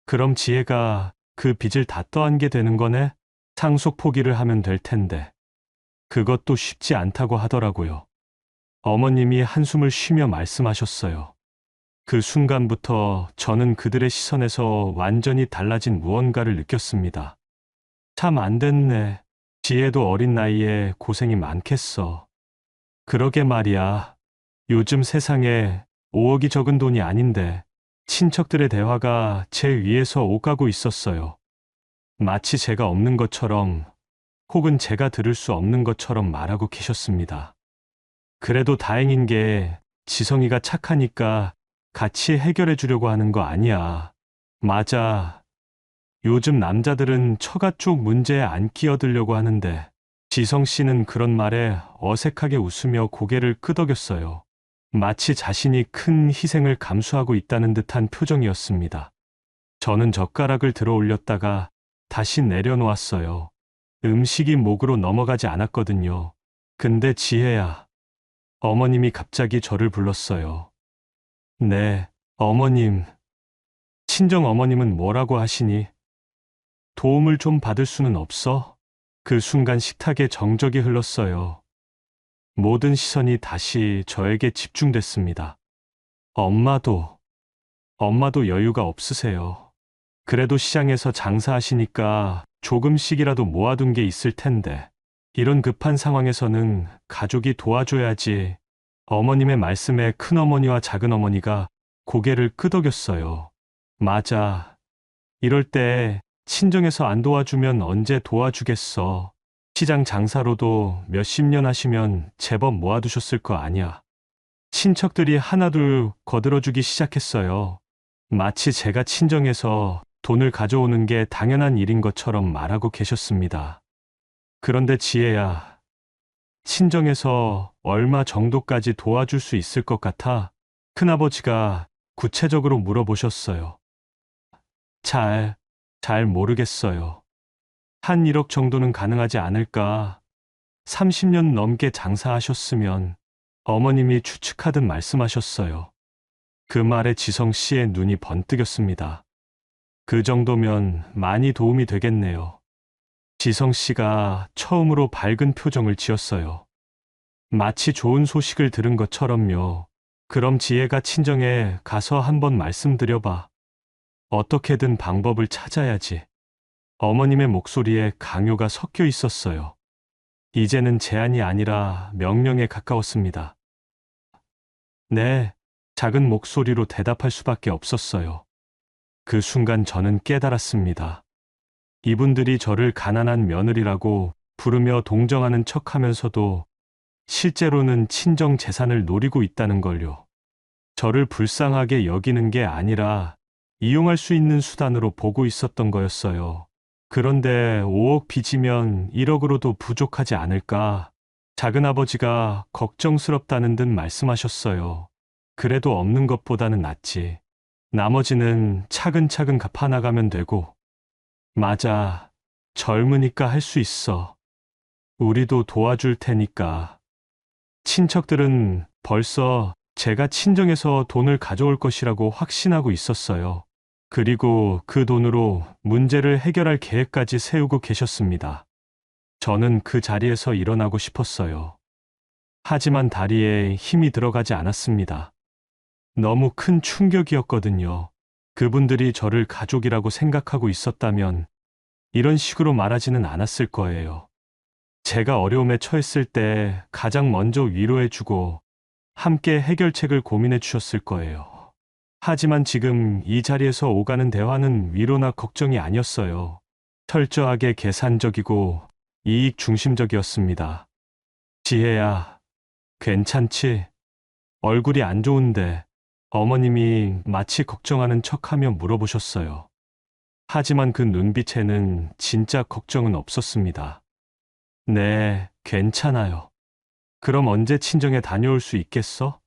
그럼 지혜가 그 빚을 다 떠안게 되는 거네? 상속 포기를 하면 될 텐데. 그것도 쉽지 않다고 하더라고요. 어머님이 한숨을 쉬며 말씀하셨어요. 그 순간부터 저는 그들의 시선에서 완전히 달라진 무언가를 느꼈습니다. 참 안 됐네. 지혜도 어린 나이에 고생이 많겠어. 그러게 말이야. 요즘 세상에 5억이 적은 돈이 아닌데 친척들의 대화가 제 위에서 오가고 있었어요. 마치 제가 없는 것처럼 혹은 제가 들을 수 없는 것처럼 말하고 계셨습니다. 그래도 다행인 게 지성이가 착하니까 같이 해결해 주려고 하는 거 아니야. 맞아. 요즘 남자들은 처가 쪽 문제에 안 끼어들려고 하는데 지성 씨는 그런 말에 어색하게 웃으며 고개를 끄덕였어요. 마치 자신이 큰 희생을 감수하고 있다는 듯한 표정이었습니다. 저는 젓가락을 들어 올렸다가 다시 내려놓았어요. 음식이 목으로 넘어가지 않았거든요. 근데 지혜야. 어머님이 갑자기 저를 불렀어요. 네, 어머님. 친정 어머님은 뭐라고 하시니? 도움을 좀 받을 수는 없어? 그 순간 식탁에 정적이 흘렀어요. 모든 시선이 다시 저에게 집중됐습니다. 엄마도 여유가 없으세요. 그래도 시장에서 장사하시니까 조금씩이라도 모아둔 게 있을 텐데. 이런 급한 상황에서는 가족이 도와줘야지. 어머님의 말씀에 큰어머니와 작은어머니가 고개를 끄덕였어요. 맞아. 이럴 때 친정에서 안 도와주면 언제 도와주겠어. 시장 장사로도 몇십 년 하시면 제법 모아두셨을 거 아니야. 친척들이 하나둘 거들어주기 시작했어요. 마치 제가 친정에서 돈을 가져오는 게 당연한 일인 것처럼 말하고 계셨습니다. 그런데 지혜야, 친정에서 얼마 정도까지 도와줄 수 있을 것 같아? 큰아버지가 구체적으로 물어보셨어요. 잘 모르겠어요. 한 1억 정도는 가능하지 않을까? 30년 넘게 장사하셨으면 어머님이 추측하듯 말씀하셨어요. 그 말에 지성 씨의 눈이 번뜩였습니다. 그 정도면 많이 도움이 되겠네요. 지성 씨가 처음으로 밝은 표정을 지었어요. 마치 좋은 소식을 들은 것처럼요. 그럼 지혜가 친정에 가서 한번 말씀드려봐. 어떻게든 방법을 찾아야지. 어머님의 목소리에 강요가 섞여 있었어요. 이제는 제안이 아니라 명령에 가까웠습니다. 네, 작은 목소리로 대답할 수밖에 없었어요. 그 순간 저는 깨달았습니다. 이분들이 저를 가난한 며느리라고 부르며 동정하는 척하면서도 실제로는 친정 재산을 노리고 있다는 걸요. 저를 불쌍하게 여기는 게 아니라 이용할 수 있는 수단으로 보고 있었던 거였어요. 그런데 5억 빚이면 1억으로도 부족하지 않을까? 작은아버지가 걱정스럽다는 듯 말씀하셨어요. 그래도 없는 것보다는 낫지. 나머지는 차근차근 갚아나가면 되고. 맞아. 젊으니까 할 수 있어. 우리도 도와줄 테니까. 친척들은 벌써 제가 친정에서 돈을 가져올 것이라고 확신하고 있었어요. 그리고 그 돈으로 문제를 해결할 계획까지 세우고 계셨습니다. 저는 그 자리에서 일어나고 싶었어요. 하지만 다리에 힘이 들어가지 않았습니다. 너무 큰 충격이었거든요. 그분들이 저를 가족이라고 생각하고 있었다면 이런 식으로 말하지는 않았을 거예요. 제가 어려움에 처했을 때 가장 먼저 위로해주고 함께 해결책을 고민해 주셨을 거예요. 하지만 지금 이 자리에서 오가는 대화는 위로나 걱정이 아니었어요. 철저하게 계산적이고 이익 중심적이었습니다. 지혜야, 괜찮지? 얼굴이 안 좋은데 어머님이 마치 걱정하는 척하며 물어보셨어요. 하지만 그 눈빛에는 진짜 걱정은 없었습니다. 네, 괜찮아요. 그럼 언제 친정에 다녀올 수 있겠어?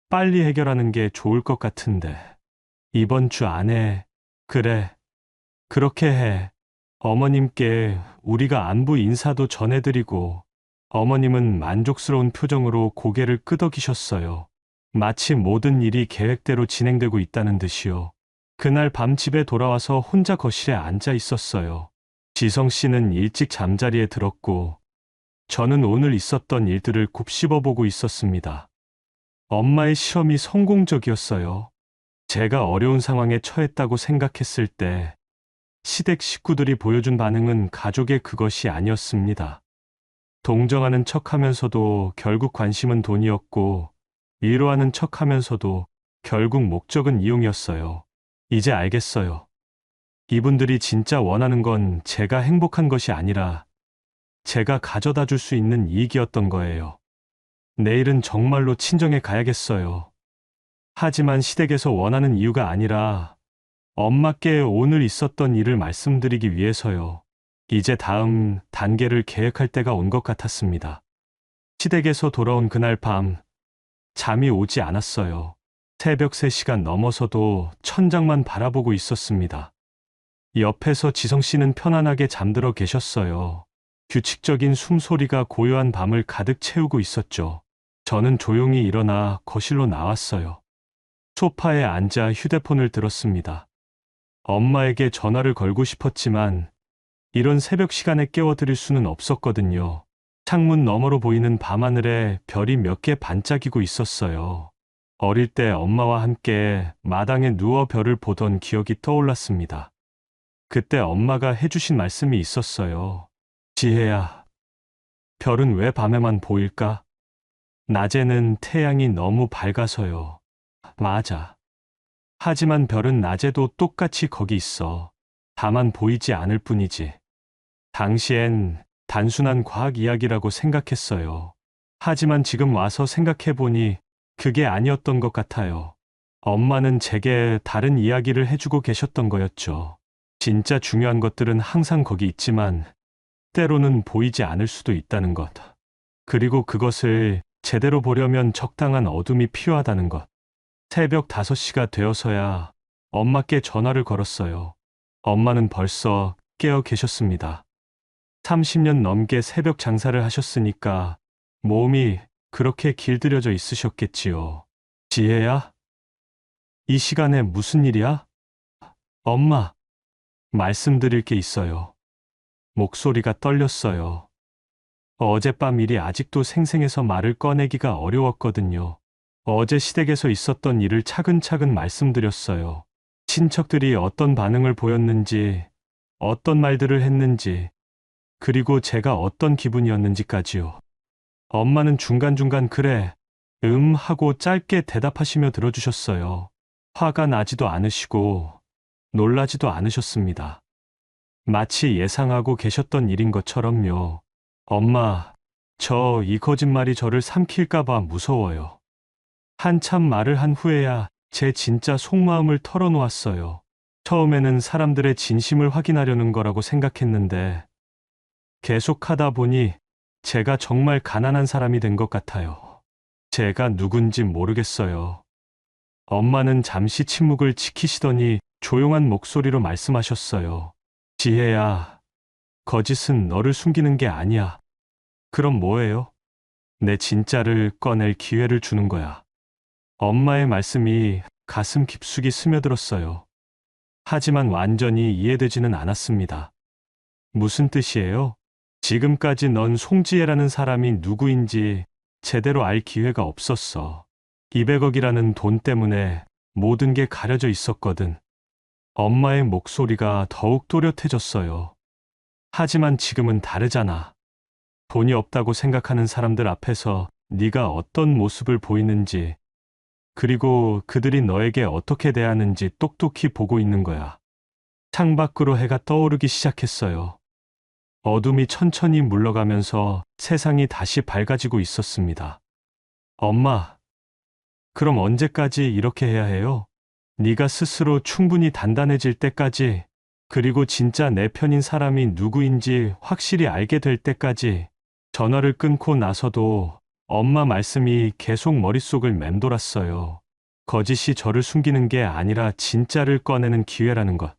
빨리 해결하는 게 좋을 것 같은데. 이번 주 안에, 그래, 그렇게 해. 어머님께 우리가 안부 인사도 전해드리고, 어머님은 만족스러운 표정으로 고개를 끄덕이셨어요. 마치 모든 일이 계획대로 진행되고 있다는 듯이요. 그날 밤 집에 돌아와서 혼자 거실에 앉아 있었어요. 지성 씨는 일찍 잠자리에 들었고, 저는 오늘 있었던 일들을 곱씹어보고 있었습니다. 엄마의 실험이 성공적이었어요. 제가 어려운 상황에 처했다고 생각했을 때, 시댁 식구들이 보여준 반응은 가족의 그것이 아니었습니다. 동정하는 척 하면서도 결국 관심은 돈이었고, 위로하는 척 하면서도 결국 목적은 이용이었어요. 이제 알겠어요. 이분들이 진짜 원하는 건 제가 행복한 것이 아니라 제가 가져다 줄 수 있는 이익이었던 거예요. 내일은 정말로 친정에 가야겠어요. 하지만 시댁에서 원하는 이유가 아니라 엄마께 오늘 있었던 일을 말씀드리기 위해서요. 이제 다음 단계를 계획할 때가 온 것 같았습니다. 시댁에서 돌아온 그날 밤, 잠이 오지 않았어요. 새벽 3시가 넘어서도 천장만 바라보고 있었습니다. 옆에서 지성 씨는 편안하게 잠들어 계셨어요. 규칙적인 숨소리가 고요한 밤을 가득 채우고 있었죠. 저는 조용히 일어나 거실로 나왔어요. 소파에 앉아 휴대폰을 들었습니다. 엄마에게 전화를 걸고 싶었지만 이런 새벽 시간에 깨워드릴 수는 없었거든요. 창문 너머로 보이는 밤하늘에 별이 몇 개 반짝이고 있었어요. 어릴 때 엄마와 함께 마당에 누워 별을 보던 기억이 떠올랐습니다. 그때 엄마가 해주신 말씀이 있었어요. 지혜야, 별은 왜 밤에만 보일까? 낮에는 태양이 너무 밝아서요. 맞아. 하지만 별은 낮에도 똑같이 거기 있어. 다만 보이지 않을 뿐이지. 당시엔 단순한 과학 이야기라고 생각했어요. 하지만 지금 와서 생각해보니 그게 아니었던 것 같아요. 엄마는 제게 다른 이야기를 해주고 계셨던 거였죠. 진짜 중요한 것들은 항상 거기 있지만 때로는 보이지 않을 수도 있다는 것. 그리고 그것을 제대로 보려면 적당한 어둠이 필요하다는 것. 새벽 5시가 되어서야 엄마께 전화를 걸었어요. 엄마는 벌써 깨어 계셨습니다. 30년 넘게 새벽 장사를 하셨으니까 몸이 그렇게 길들여져 있으셨겠지요. 지혜야? 이 시간에 무슨 일이야? 엄마, 말씀드릴 게 있어요. 목소리가 떨렸어요. 어젯밤 일이 아직도 생생해서 말을 꺼내기가 어려웠거든요. 어제 시댁에서 있었던 일을 차근차근 말씀드렸어요. 친척들이 어떤 반응을 보였는지, 어떤 말들을 했는지, 그리고 제가 어떤 기분이었는지까지요. 엄마는 중간중간 그래, 하고 짧게 대답하시며 들어주셨어요. 화가 나지도 않으시고, 놀라지도 않으셨습니다. 마치 예상하고 계셨던 일인 것처럼요. 엄마, 저 이 거짓말이 저를 삼킬까봐 무서워요. 한참 말을 한 후에야 제 진짜 속마음을 털어놓았어요. 처음에는 사람들의 진심을 확인하려는 거라고 생각했는데 계속 하다 보니 제가 정말 가난한 사람이 된 것 같아요. 제가 누군지 모르겠어요. 엄마는 잠시 침묵을 지키시더니 조용한 목소리로 말씀하셨어요. 지혜야, 거짓은 너를 숨기는 게 아니야. 그럼 뭐예요? 내 진짜를 꺼낼 기회를 주는 거야. 엄마의 말씀이 가슴 깊숙이 스며들었어요. 하지만 완전히 이해되지는 않았습니다. 무슨 뜻이에요? 지금까지 넌 송지혜라는 사람이 누구인지 제대로 알 기회가 없었어. 200억이라는 돈 때문에 모든 게 가려져 있었거든. 엄마의 목소리가 더욱 또렷해졌어요. 하지만 지금은 다르잖아. 돈이 없다고 생각하는 사람들 앞에서 네가 어떤 모습을 보이는지, 그리고 그들이 너에게 어떻게 대하는지 똑똑히 보고 있는 거야. 창밖으로 해가 떠오르기 시작했어요. 어둠이 천천히 물러가면서 세상이 다시 밝아지고 있었습니다. 엄마, 그럼 언제까지 이렇게 해야 해요? 네가 스스로 충분히 단단해질 때까지 그리고 진짜 내 편인 사람이 누구인지 확실히 알게 될 때까지 전화를 끊고 나서도 엄마 말씀이 계속 머릿속을 맴돌았어요. 거짓이 저를 숨기는 게 아니라 진짜를 꺼내는 기회라는 것.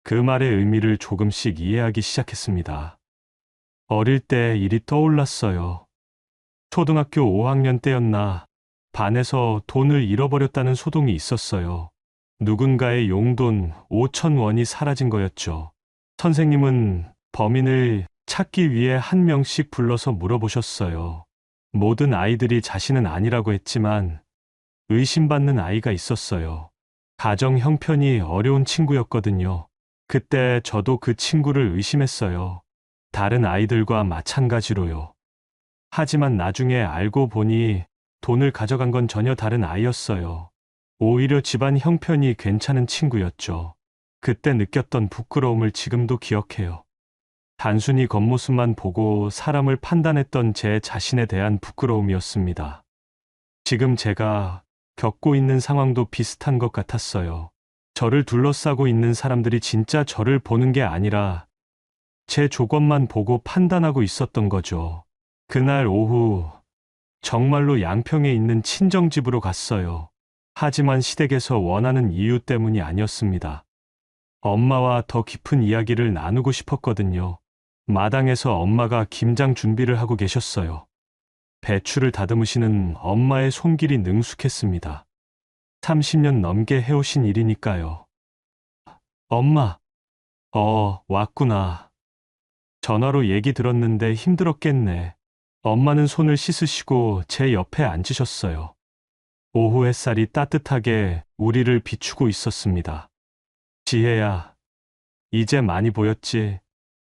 그 말의 의미를 조금씩 이해하기 시작했습니다. 어릴 때 일이 떠올랐어요. 초등학교 5학년 때였나 반에서 돈을 잃어버렸다는 소동이 있었어요. 누군가의 용돈 5천 원이 사라진 거였죠. 선생님은 범인을 찾기 위해 한 명씩 불러서 물어보셨어요. 모든 아이들이 자신은 아니라고 했지만 의심받는 아이가 있었어요. 가정 형편이 어려운 친구였거든요. 그때 저도 그 친구를 의심했어요. 다른 아이들과 마찬가지로요. 하지만 나중에 알고 보니 돈을 가져간 건 전혀 다른 아이였어요. 오히려 집안 형편이 괜찮은 친구였죠. 그때 느꼈던 부끄러움을 지금도 기억해요. 단순히 겉모습만 보고 사람을 판단했던 제 자신에 대한 부끄러움이었습니다. 지금 제가 겪고 있는 상황도 비슷한 것 같았어요. 저를 둘러싸고 있는 사람들이 진짜 저를 보는 게 아니라 제 조건만 보고 판단하고 있었던 거죠. 그날 오후 정말로 양평에 있는 친정집으로 갔어요. 하지만 시댁에서 원하는 이유 때문이 아니었습니다. 엄마와 더 깊은 이야기를 나누고 싶었거든요. 마당에서 엄마가 김장 준비를 하고 계셨어요. 배추를 다듬으시는 엄마의 손길이 능숙했습니다. 30년 넘게 해오신 일이니까요. 엄마, 왔구나. 전화로 얘기 들었는데 힘들었겠네. 엄마는 손을 씻으시고 제 옆에 앉으셨어요. 오후 햇살이 따뜻하게 우리를 비추고 있었습니다. 지혜야, 이제 많이 보였지?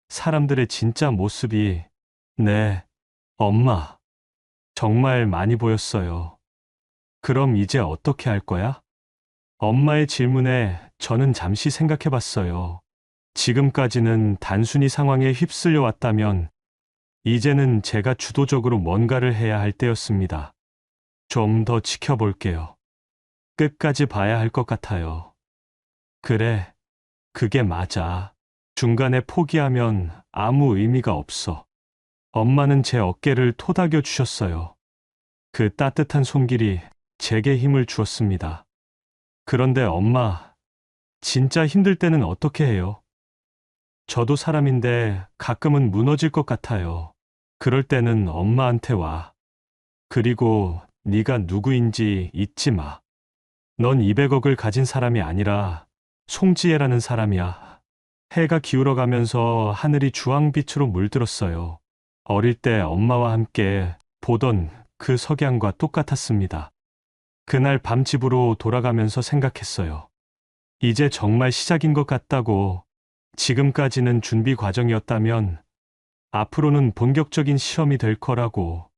사람들의 진짜 모습이. 네, 엄마. 정말 많이 보였어요. 그럼 이제 어떻게 할 거야? 엄마의 질문에 저는 잠시 생각해 봤어요. 지금까지는 단순히 상황에 휩쓸려 왔다면 이제는 제가 주도적으로 뭔가를 해야 할 때였습니다. 좀 더 지켜볼게요. 끝까지 봐야 할 것 같아요. 그래, 그게 맞아. 중간에 포기하면 아무 의미가 없어. 엄마는 제 어깨를 토닥여 주셨어요. 그 따뜻한 손길이 제게 힘을 주었습니다. 그런데 엄마, 진짜 힘들 때는 어떻게 해요? 저도 사람인데 가끔은 무너질 것 같아요. 그럴 때는 엄마한테 와. 그리고 네가 누구인지 잊지 마. 넌 200억을 가진 사람이 아니라 송지혜라는 사람이야. 해가 기울어가면서 하늘이 주황빛으로 물들었어요. 어릴 때 엄마와 함께 보던 그 석양과 똑같았습니다. 그날 밤 집으로 돌아가면서 생각했어요. 이제 정말 시작인 것 같다고. 지금까지는 준비 과정이었다면 앞으로는 본격적인 시험이 될 거라고.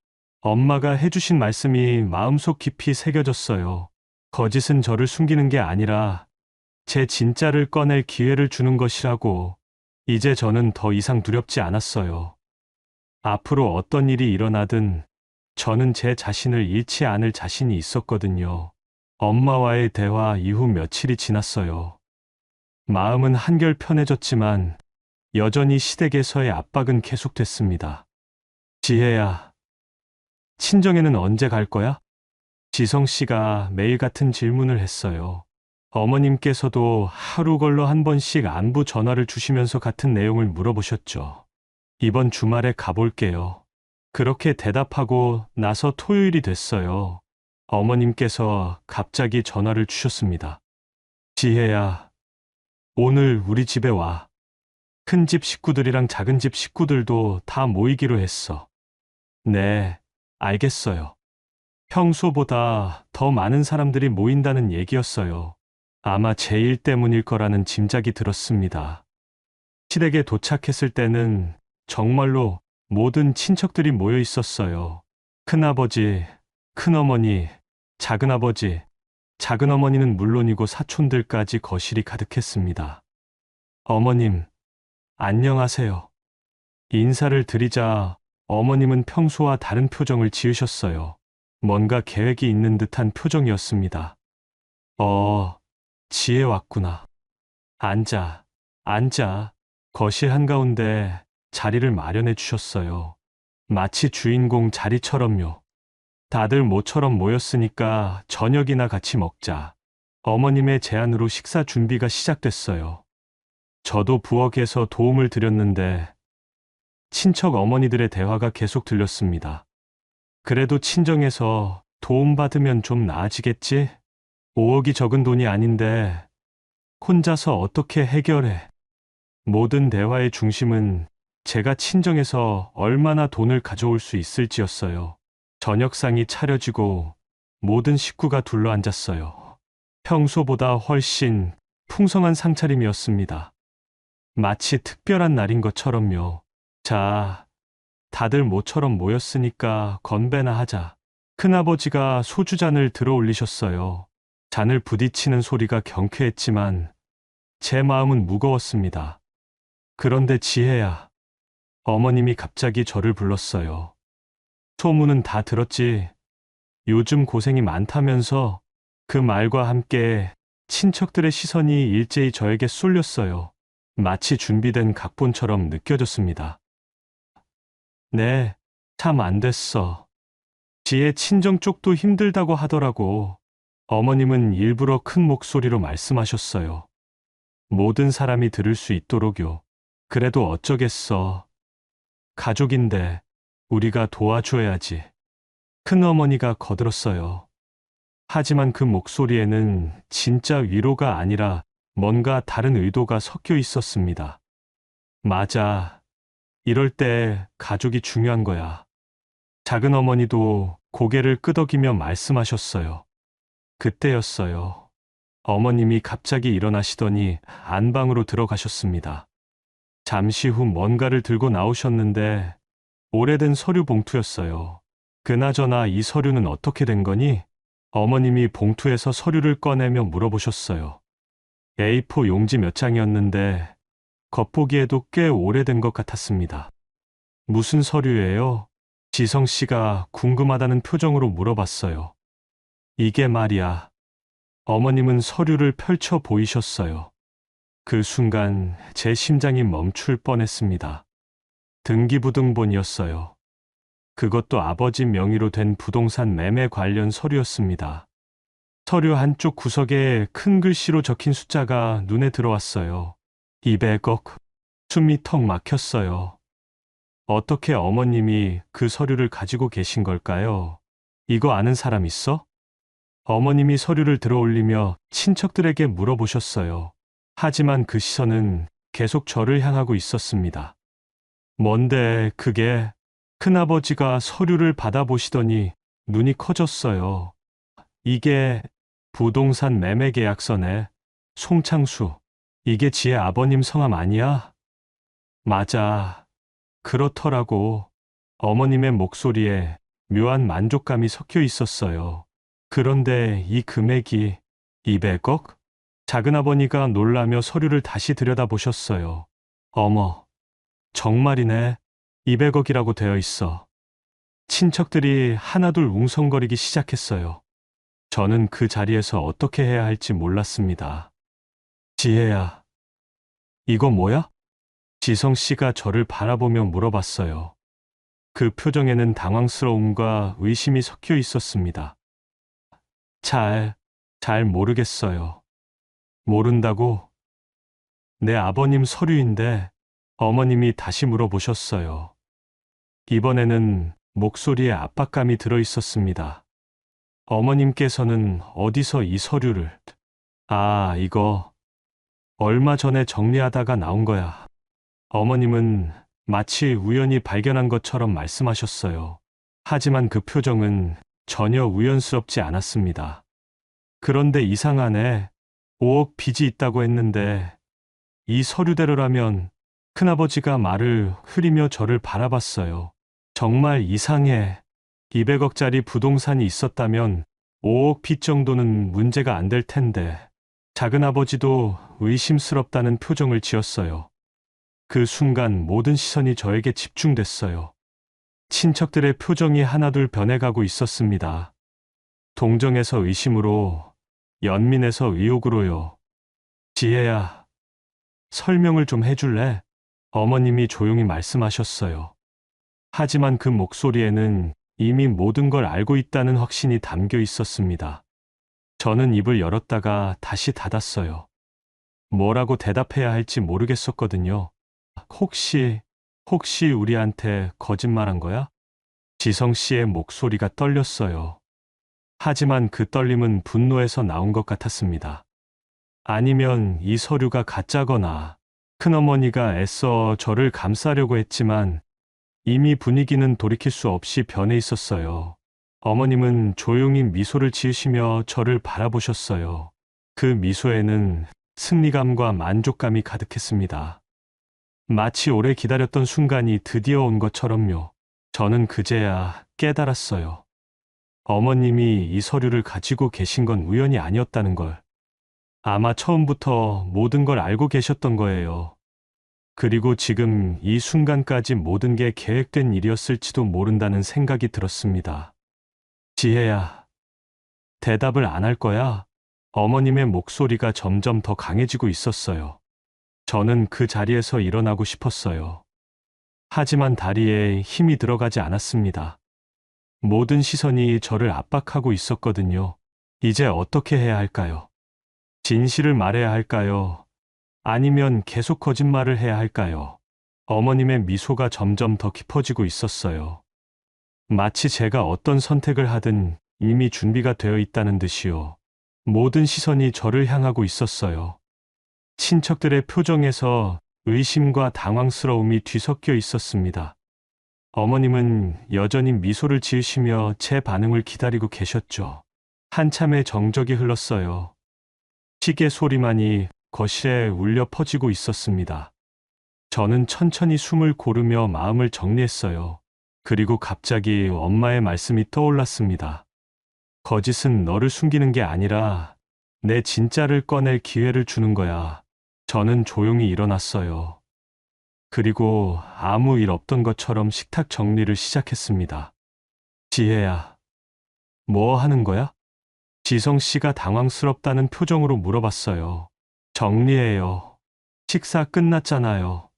엄마가 해주신 말씀이 마음속 깊이 새겨졌어요. 거짓은 저를 숨기는 게 아니라 제 진짜를 꺼낼 기회를 주는 것이라고. 이제 저는 더 이상 두렵지 않았어요. 앞으로 어떤 일이 일어나든 저는 제 자신을 잃지 않을 자신이 있었거든요. 엄마와의 대화 이후 며칠이 지났어요. 마음은 한결 편해졌지만 여전히 시댁에서의 압박은 계속됐습니다. 지혜야, 친정에는 언제 갈 거야? 지성 씨가 매일 같은 질문을 했어요. 어머님께서도 하루 걸러 한 번씩 안부 전화를 주시면서 같은 내용을 물어보셨죠. 이번 주말에 가볼게요. 그렇게 대답하고 나서 토요일이 됐어요. 어머님께서 갑자기 전화를 주셨습니다. 지혜야, 오늘 우리 집에 와. 큰 집 식구들이랑 작은 집 식구들도 다 모이기로 했어. 네, 알겠어요. 평소보다 더 많은 사람들이 모인다는 얘기였어요. 아마 제 일 때문일 거라는 짐작이 들었습니다. 시댁에 도착했을 때는 정말로 모든 친척들이 모여 있었어요. 큰아버지, 큰어머니, 작은아버지, 작은어머니는 물론이고 사촌들까지 거실이 가득했습니다. 어머님, 안녕하세요. 인사를 드리자 어머님은 평소와 다른 표정을 지으셨어요. 뭔가 계획이 있는 듯한 표정이었습니다. 지혜 왔구나. 앉아. 앉아. 거실 한가운데 자리를 마련해 주셨어요. 마치 주인공 자리처럼요. 다들 모처럼 모였으니까 저녁이나 같이 먹자. 어머님의 제안으로 식사 준비가 시작됐어요. 저도 부엌에서 도움을 드렸는데 친척 어머니들의 대화가 계속 들렸습니다. 그래도 친정에서 도움받으면 좀 나아지겠지? 5억이 적은 돈이 아닌데 혼자서 어떻게 해결해? 모든 대화의 중심은 제가 친정에서 얼마나 돈을 가져올 수 있을지였어요. 저녁상이 차려지고 모든 식구가 둘러앉았어요. 평소보다 훨씬 풍성한 상차림이었습니다. 마치 특별한 날인 것처럼요. 자, 다들 모처럼 모였으니까 건배나 하자. 큰아버지가 소주잔을 들어 올리셨어요. 잔을 부딪히는 소리가 경쾌했지만 제 마음은 무거웠습니다. 그런데 지혜야, 어머님이 갑자기 저를 불렀어요. 소문은 다 들었지. 요즘 고생이 많다면서. 그 말과 함께 친척들의 시선이 일제히 저에게 쏠렸어요. 마치 준비된 각본처럼 느껴졌습니다. 네, 참 안 됐어. 지혜 친정 쪽도 힘들다고 하더라고. 어머님은 일부러 큰 목소리로 말씀하셨어요. 모든 사람이 들을 수 있도록요. 그래도 어쩌겠어. 가족인데 우리가 도와줘야지. 큰어머니가 거들었어요. 하지만 그 목소리에는 진짜 위로가 아니라 뭔가 다른 의도가 섞여 있었습니다. 맞아. 이럴 때 가족이 중요한 거야. 작은 어머니도 고개를 끄덕이며 말씀하셨어요. 그때였어요. 어머님이 갑자기 일어나시더니 안방으로 들어가셨습니다. 잠시 후 뭔가를 들고 나오셨는데 오래된 서류 봉투였어요. 그나저나 이 서류는 어떻게 된 거니? 어머님이 봉투에서 서류를 꺼내며 물어보셨어요. A4 용지 몇 장이었는데 겉보기에도 꽤 오래된 것 같았습니다. 무슨 서류예요? 지성 씨가 궁금하다는 표정으로 물어봤어요. 이게 말이야. 어머님은 서류를 펼쳐 보이셨어요. 그 순간 제 심장이 멈출 뻔했습니다. 등기부등본이었어요. 그것도 아버지 명의로 된 부동산 매매 관련 서류였습니다. 서류 한쪽 구석에 큰 글씨로 적힌 숫자가 눈에 들어왔어요. 200억. 숨이 턱 막혔어요. 어떻게 어머님이 그 서류를 가지고 계신 걸까요? 이거 아는 사람 있어? 어머님이 서류를 들어 올리며 친척들에게 물어보셨어요. 하지만 그 시선은 계속 저를 향하고 있었습니다. 뭔데 그게? 큰아버지가 서류를 받아보시더니 눈이 커졌어요. 이게 부동산 매매 계약서네. 송창수. 이게 지혜 아버님 성함 아니야? 맞아. 그렇더라고. 어머님의 목소리에 묘한 만족감이 섞여 있었어요. 그런데 이 금액이 200억? 작은아버니가 놀라며 서류를 다시 들여다보셨어요. 어머, 정말이네. 200억이라고 되어 있어. 친척들이 하나둘 웅성거리기 시작했어요. 저는 그 자리에서 어떻게 해야 할지 몰랐습니다. 지혜야, 이거 뭐야? 지성 씨가 저를 바라보며 물어봤어요. 그 표정에는 당황스러움과 의심이 섞여 있었습니다. 잘 모르겠어요. 모른다고? 내 아버님 서류인데 어머님이 다시 물어보셨어요. 이번에는 목소리에 압박감이 들어 있었습니다. 어머님께서는 어디서 이 서류를... 이거 얼마 전에 정리하다가 나온 거야. 어머님은 마치 우연히 발견한 것처럼 말씀하셨어요. 하지만 그 표정은 전혀 우연스럽지 않았습니다. 그런데 이상하네. 5억 빚이 있다고 했는데 이 서류대로라면. 큰아버지가 말을 흐리며 저를 바라봤어요. 정말 이상해. 200억짜리 부동산이 있었다면 5억 빚 정도는 문제가 안 될 텐데. 작은아버지도 의심스럽다는 표정을 지었어요. 그 순간 모든 시선이 저에게 집중됐어요. 친척들의 표정이 하나둘 변해가고 있었습니다. 동정에서 의심으로, 연민에서 의혹으로요. 지혜야, 설명을 좀 해줄래? 어머님이 조용히 말씀하셨어요. 하지만 그 목소리에는 이미 모든 걸 알고 있다는 확신이 담겨 있었습니다. 저는 입을 열었다가 다시 닫았어요. 뭐라고 대답해야 할지 모르겠었거든요. 혹시, 혹시 우리한테 거짓말한 거야? 지성 씨의 목소리가 떨렸어요. 하지만 그 떨림은 분노에서 나온 것 같았습니다. 아니면 이 서류가 가짜거나 큰어머니가 애써 저를 감싸려고 했지만 이미 분위기는 돌이킬 수 없이 변해 있었어요. 어머님은 조용히 미소를 지으시며 저를 바라보셨어요. 그 미소에는 승리감과 만족감이 가득했습니다. 마치 오래 기다렸던 순간이 드디어 온 것처럼요. 저는 그제야 깨달았어요. 어머님이 이 서류를 가지고 계신 건 우연이 아니었다는 걸. 아마 처음부터 모든 걸 알고 계셨던 거예요. 그리고 지금 이 순간까지 모든 게 계획된 일이었을지도 모른다는 생각이 들었습니다. 지혜야, 대답을 안 할 거야? 어머님의 목소리가 점점 더 강해지고 있었어요. 저는 그 자리에서 일어나고 싶었어요. 하지만 다리에 힘이 들어가지 않았습니다. 모든 시선이 저를 압박하고 있었거든요. 이제 어떻게 해야 할까요? 진실을 말해야 할까요? 아니면 계속 거짓말을 해야 할까요? 어머님의 미소가 점점 더 깊어지고 있었어요. 마치 제가 어떤 선택을 하든 이미 준비가 되어 있다는 듯이요. 모든 시선이 저를 향하고 있었어요. 친척들의 표정에서 의심과 당황스러움이 뒤섞여 있었습니다. 어머님은 여전히 미소를 지으시며 제 반응을 기다리고 계셨죠. 한참의 정적이 흘렀어요. 시계 소리만이 거실에 울려 퍼지고 있었습니다. 저는 천천히 숨을 고르며 마음을 정리했어요. 그리고 갑자기 엄마의 말씀이 떠올랐습니다. 거짓은 너를 숨기는 게 아니라 내 진짜를 꺼낼 기회를 주는 거야. 저는 조용히 일어났어요. 그리고 아무 일 없던 것처럼 식탁 정리를 시작했습니다. 지혜야, 뭐 하는 거야? 지성 씨가 당황스럽다는 표정으로 물어봤어요. 정리해요. 식사 끝났잖아요.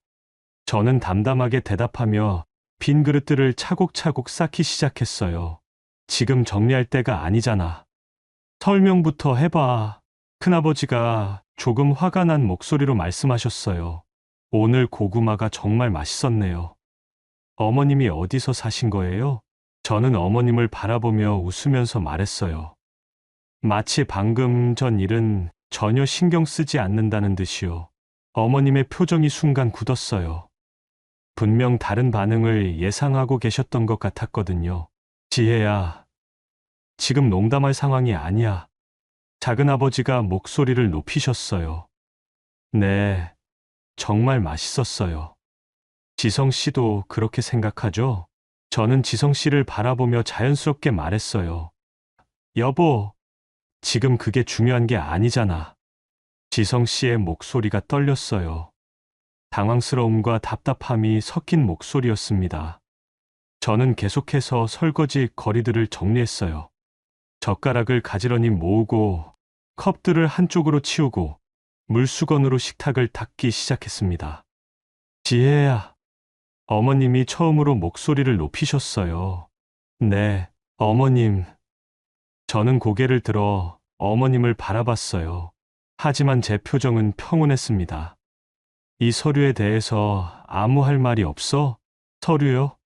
저는 담담하게 대답하며 빈 그릇들을 차곡차곡 쌓기 시작했어요. 지금 정리할 때가 아니잖아. 설명부터 해봐. 큰아버지가 조금 화가 난 목소리로 말씀하셨어요. 오늘 고구마가 정말 맛있었네요. 어머님이 어디서 사신 거예요? 저는 어머님을 바라보며 웃으면서 말했어요. 마치 방금 전 일은 전혀 신경 쓰지 않는다는 듯이요. 어머님의 표정이 순간 굳었어요. 분명 다른 반응을 예상하고 계셨던 것 같았거든요. 지혜야, 지금 농담할 상황이 아니야. 작은아버지가 목소리를 높이셨어요. 네, 정말 맛있었어요. 지성 씨도 그렇게 생각하죠? 저는 지성 씨를 바라보며 자연스럽게 말했어요. 여보, 지금 그게 중요한 게 아니잖아. 지성 씨의 목소리가 떨렸어요. 당황스러움과 답답함이 섞인 목소리였습니다. 저는 계속해서 설거지 거리들을 정리했어요. 젓가락을 가지런히 모으고 컵들을 한쪽으로 치우고 물수건으로 식탁을 닦기 시작했습니다. 지혜야, 어머님이 처음으로 목소리를 높이셨어요. 네, 어머님. 저는 고개를 들어 어머님을 바라봤어요. 하지만 제 표정은 평온했습니다. 이 서류에 대해서 아무 할 말이 없어? 서류요?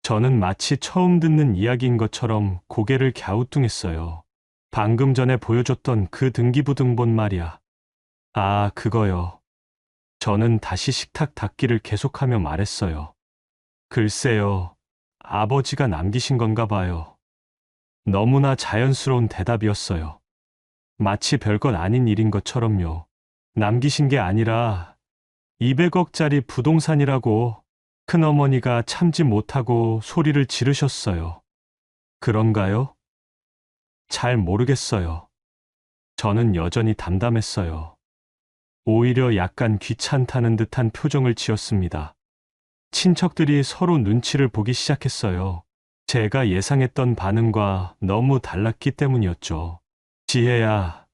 저는 마치 처음 듣는 이야기인 것처럼 고개를 갸우뚱했어요. 방금 전에 보여줬던 그 등기부등본 말이야. 아, 그거요. 저는 다시 식탁 닦기를 계속하며 말했어요. 글쎄요, 아버지가 남기신 건가 봐요. 너무나 자연스러운 대답이었어요. 마치 별것 아닌 일인 것처럼요. 남기신 게 아니라 200억짜리 부동산이라고. 큰어머니가 참지 못하고 소리를 지르셨어요. 그런가요? 잘 모르겠어요. 저는 여전히 담담했어요. 오히려 약간 귀찮다는 듯한 표정을 지었습니다. 친척들이 서로 눈치를 보기 시작했어요. 제가 예상했던 반응과 너무 달랐기 때문이었죠. 지혜야,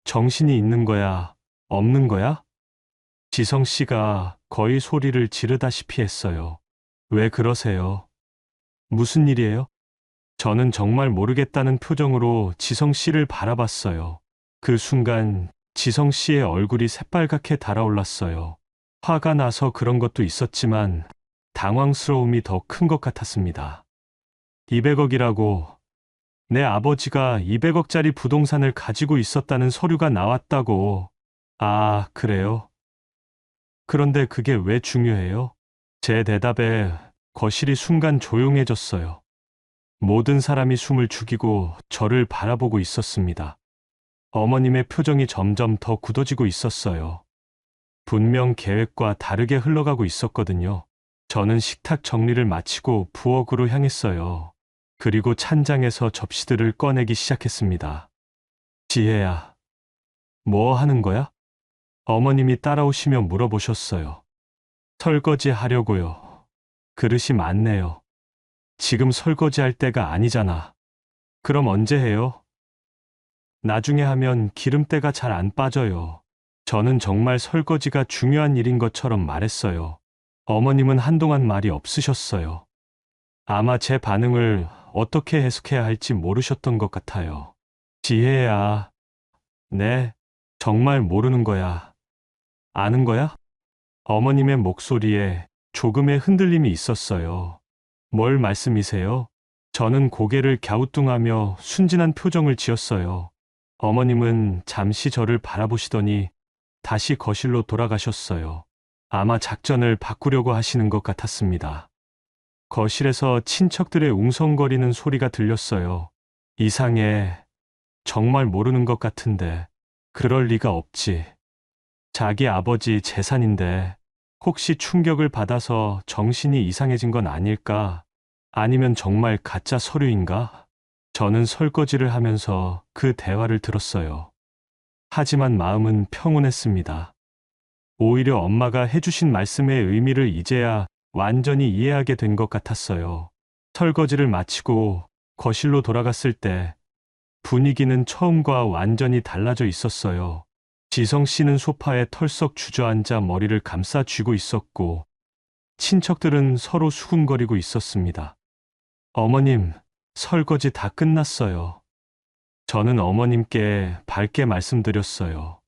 정신이 있는 거야, 없는 거야? 지성 씨가 거의 소리를 지르다시피 했어요. 왜 그러세요? 무슨 일이에요? 저는 정말 모르겠다는 표정으로 지성 씨를 바라봤어요. 그 순간 지성 씨의 얼굴이 새빨갛게 달아올랐어요. 화가 나서 그런 것도 있었지만 당황스러움이 더 큰 것 같았습니다. 200억이라고, 내 아버지가 200억짜리 부동산을 가지고 있었다는 서류가 나왔다고. 아, 그래요? 그런데 그게 왜 중요해요? 제 대답에 거실이 순간 조용해졌어요. 모든 사람이 숨을 죽이고 저를 바라보고 있었습니다. 어머님의 표정이 점점 더 굳어지고 있었어요. 분명 계획과 다르게 흘러가고 있었거든요. 저는 식탁 정리를 마치고 부엌으로 향했어요. 그리고 찬장에서 접시들을 꺼내기 시작했습니다. 지혜야, 뭐 하는 거야? 어머님이 따라오시며 물어보셨어요. 설거지 하려고요. 그릇이 많네요. 지금 설거지할 때가 아니잖아. 그럼 언제 해요? 나중에 하면 기름때가 잘 안 빠져요. 저는 정말 설거지가 중요한 일인 것처럼 말했어요. 어머님은 한동안 말이 없으셨어요. 아마 제 반응을 어떻게 해석해야 할지 모르셨던 것 같아요. 지혜야, 네, 정말 모르는 거야. 아는 거야? 어머님의 목소리에 조금의 흔들림이 있었어요. 뭘 말씀이세요? 저는 고개를 갸우뚱하며 순진한 표정을 지었어요. 어머님은 잠시 저를 바라보시더니 다시 거실로 돌아가셨어요. 아마 작전을 바꾸려고 하시는 것 같았습니다. 거실에서 친척들의 웅성거리는 소리가 들렸어요. 이상해. 정말 모르는 것 같은데. 그럴 리가 없지. 자기 아버지 재산인데 혹시 충격을 받아서 정신이 이상해진 건 아닐까? 아니면 정말 가짜 서류인가? 저는 설거지를 하면서 그 대화를 들었어요. 하지만 마음은 평온했습니다. 오히려 엄마가 해주신 말씀의 의미를 이제야 완전히 이해하게 된 것 같았어요. 설거지를 마치고 거실로 돌아갔을 때 분위기는 처음과 완전히 달라져 있었어요. 지성 씨는 소파에 털썩 주저앉아 머리를 감싸 쥐고 있었고, 친척들은 서로 수군거리고 있었습니다. 어머님, 설거지 다 끝났어요. 저는 어머님께 밝게 말씀드렸어요.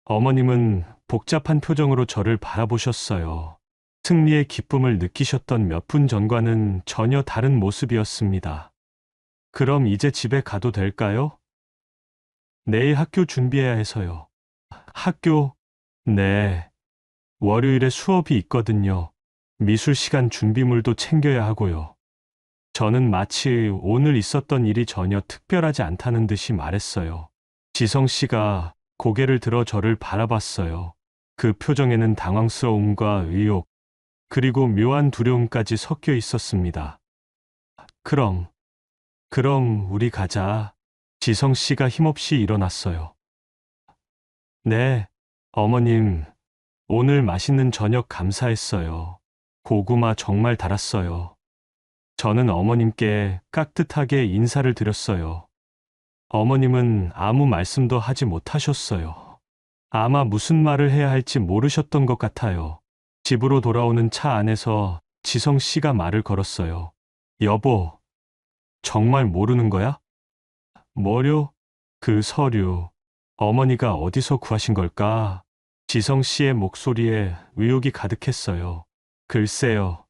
어머님은 복잡한 표정으로 저를 바라보셨어요. 승리의 기쁨을 느끼셨던 몇 분 전과는 전혀 다른 모습이었습니다. 그럼 이제 집에 가도 될까요? 내일 학교 준비해야 해서요. 학교? 네. 월요일에 수업이 있거든요. 미술 시간 준비물도 챙겨야 하고요. 저는 마치 오늘 있었던 일이 전혀 특별하지 않다는 듯이 말했어요. 지성 씨가 고개를 들어 저를 바라봤어요. 그 표정에는 당황스러움과 의욕, 그리고 묘한 두려움까지 섞여 있었습니다. 그럼 우리 가자. 지성 씨가 힘없이 일어났어요. 네, 어머님, 오늘 맛있는 저녁 감사했어요. 고구마 정말 달았어요. 저는 어머님께 깍듯하게 인사를 드렸어요. 어머님은 아무 말씀도 하지 못하셨어요. 아마 무슨 말을 해야 할지 모르셨던 것 같아요. 집으로 돌아오는 차 안에서 지성 씨가 말을 걸었어요. 여보, 정말 모르는 거야? 뭐요? 그 서류, 어머니가 어디서 구하신 걸까? 지성 씨의 목소리에 의욕이 가득했어요. 글쎄요,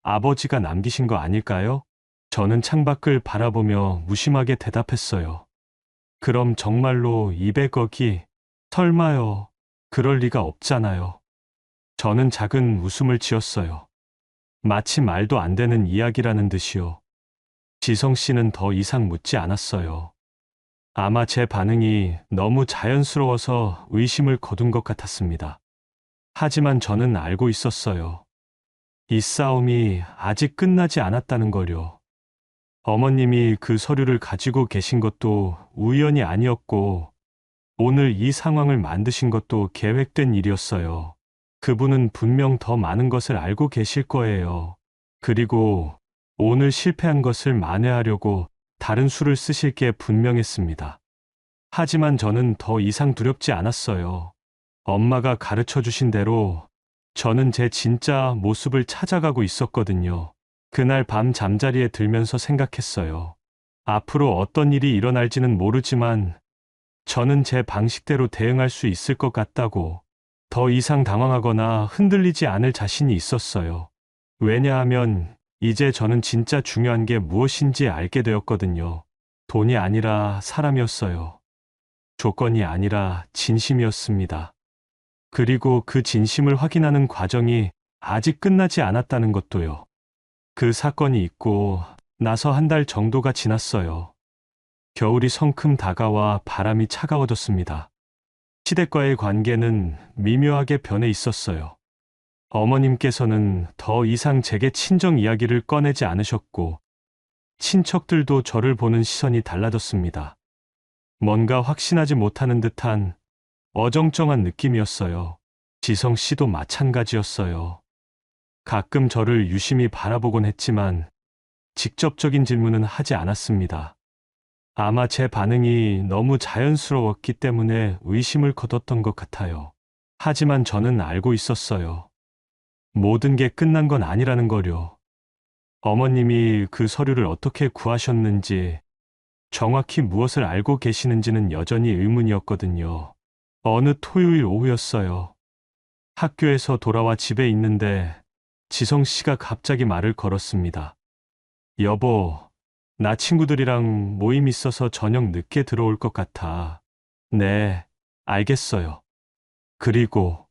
아버지가 남기신 거 아닐까요? 저는 창밖을 바라보며 무심하게 대답했어요. 그럼 정말로 200억이? 설마요. 그럴 리가 없잖아요. 저는 작은 웃음을 지었어요. 마치 말도 안 되는 이야기라는 듯이요. 지성 씨는 더 이상 묻지 않았어요. 아마 제 반응이 너무 자연스러워서 의심을 거둔 것 같았습니다. 하지만 저는 알고 있었어요. 이 싸움이 아직 끝나지 않았다는 걸요. 어머님이 그 서류를 가지고 계신 것도 우연이 아니었고, 오늘 이 상황을 만드신 것도 계획된 일이었어요. 그분은 분명 더 많은 것을 알고 계실 거예요. 그리고 오늘 실패한 것을 만회하려고 다른 수를 쓰실 게 분명했습니다. 하지만 저는 더 이상 두렵지 않았어요. 엄마가 가르쳐 주신 대로 저는 제 진짜 모습을 찾아가고 있었거든요. 그날 밤 잠자리에 들면서 생각했어요. 앞으로 어떤 일이 일어날지는 모르지만 저는 제 방식대로 대응할 수 있을 것 같다고. 더 이상 당황하거나 흔들리지 않을 자신이 있었어요. 왜냐하면 이제 저는 진짜 중요한 게 무엇인지 알게 되었거든요. 돈이 아니라 사람이었어요. 조건이 아니라 진심이었습니다. 그리고 그 진심을 확인하는 과정이 아직 끝나지 않았다는 것도요. 그 사건이 있고 나서 한 달 정도가 지났어요. 겨울이 성큼 다가와 바람이 차가워졌습니다. 시댁과의 관계는 미묘하게 변해 있었어요. 어머님께서는 더 이상 제게 친정 이야기를 꺼내지 않으셨고, 친척들도 저를 보는 시선이 달라졌습니다. 뭔가 확신하지 못하는 듯한 어정쩡한 느낌이었어요. 지성 씨도 마찬가지였어요. 가끔 저를 유심히 바라보곤 했지만, 직접적인 질문은 하지 않았습니다. 아마 제 반응이 너무 자연스러웠기 때문에 의심을 거뒀던 것 같아요. 하지만 저는 알고 있었어요. 모든 게 끝난 건 아니라는 거요. 어머님이 그 서류를 어떻게 구하셨는지, 정확히 무엇을 알고 계시는지는 여전히 의문이었거든요. 어느 토요일 오후였어요. 학교에서 돌아와 집에 있는데 지성 씨가 갑자기 말을 걸었습니다. 여보, 나 친구들이랑 모임 있어서 저녁 늦게 들어올 것 같아. 네, 알겠어요. 그리고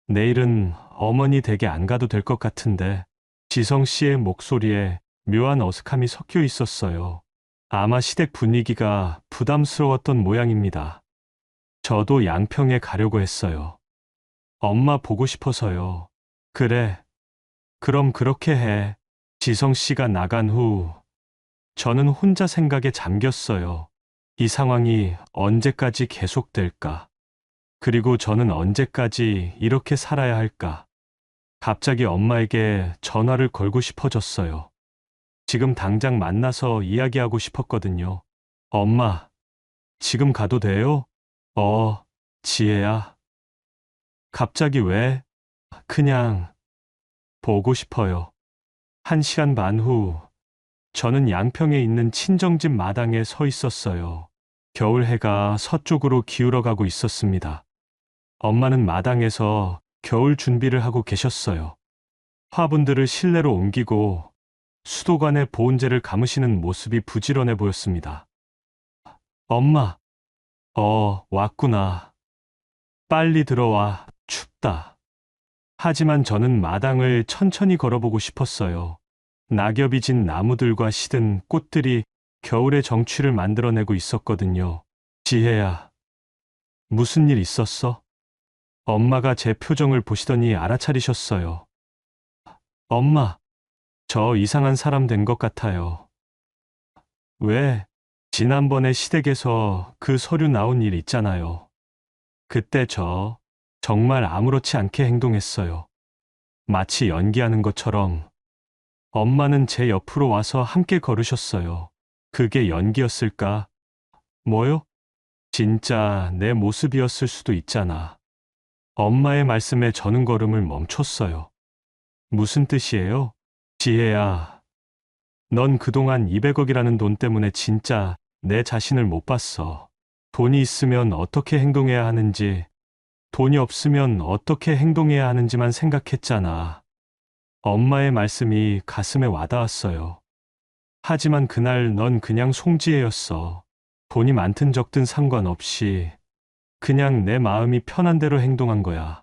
내일은 어머니 댁에 안 가도 될 것 같은데. 지성 씨의 목소리에 묘한 어색함이 섞여 있었어요. 아마 시댁 분위기가 부담스러웠던 모양입니다. 저도 양평에 가려고 했어요. 엄마 보고 싶어서요. 그래, 그럼 그렇게 해. 지성 씨가 나간 후 저는 혼자 생각에 잠겼어요. 이 상황이 언제까지 계속될까? 그리고 저는 언제까지 이렇게 살아야 할까? 갑자기 엄마에게 전화를 걸고 싶어졌어요. 지금 당장 만나서 이야기하고 싶었거든요. 엄마, 지금 가도 돼요? 지혜야. 갑자기 왜? 그냥 보고 싶어요. 1시간 반 후, 저는 양평에 있는 친정집 마당에 서 있었어요. 겨울 해가 서쪽으로 기울어가고 있었습니다. 엄마는 마당에서 겨울 준비를 하고 계셨어요. 화분들을 실내로 옮기고 수도관에 보온재를 감으시는 모습이 부지런해 보였습니다. 엄마, 왔구나. 빨리 들어와, 춥다. 하지만 저는 마당을 천천히 걸어보고 싶었어요. 낙엽이 진 나무들과 시든 꽃들이 겨울의 정취를 만들어내고 있었거든요. 지혜야, 무슨 일 있었어? 엄마가 제 표정을 보시더니 알아차리셨어요. 엄마, 저 이상한 사람 된 것 같아요. 왜? 지난번에 시댁에서 그 서류 나온 일 있잖아요. 그때 저 정말 아무렇지 않게 행동했어요. 마치 연기하는 것처럼. 엄마는 제 옆으로 와서 함께 걸으셨어요. 그게 연기였을까? 뭐요? 진짜 내 모습이었을 수도 있잖아. 엄마의 말씀에 저는 걸음을 멈췄어요. 무슨 뜻이에요? 지혜야, 넌 그동안 200억이라는 돈 때문에 진짜 내 자신을 못 봤어. 돈이 있으면 어떻게 행동해야 하는지, 돈이 없으면 어떻게 행동해야 하는지만 생각했잖아. 엄마의 말씀이 가슴에 와닿았어요. 하지만 그날 넌 그냥 송지혜였어. 돈이 많든 적든 상관없이 그냥 내 마음이 편한 대로 행동한 거야.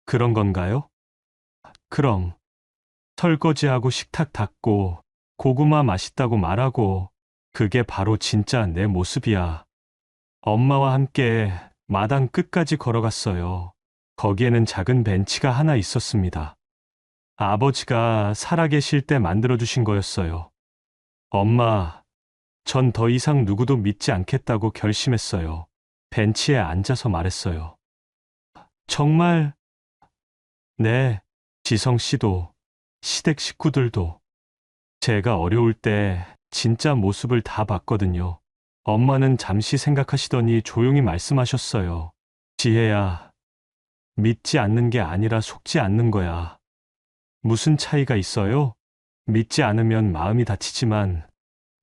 그런 건가요? 그럼 설거지하고 식탁 닦고 고구마 맛있다고 말하고 그게 바로 진짜 내 모습이야. 엄마와 함께 마당 끝까지 걸어갔어요. 거기에는 작은 벤치가 하나 있었습니다. 아버지가 살아계실 때 만들어주신 거였어요. 엄마, 전 더 이상 누구도 믿지 않겠다고 결심했어요. 벤치에 앉아서 말했어요. 정말? 네, 지성 씨도, 시댁 식구들도. 제가 어려울 때 진짜 모습을 다 봤거든요. 엄마는 잠시 생각하시더니 조용히 말씀하셨어요. 지혜야, 믿지 않는 게 아니라 속지 않는 거야. 무슨 차이가 있어요? 믿지 않으면 마음이 다치지만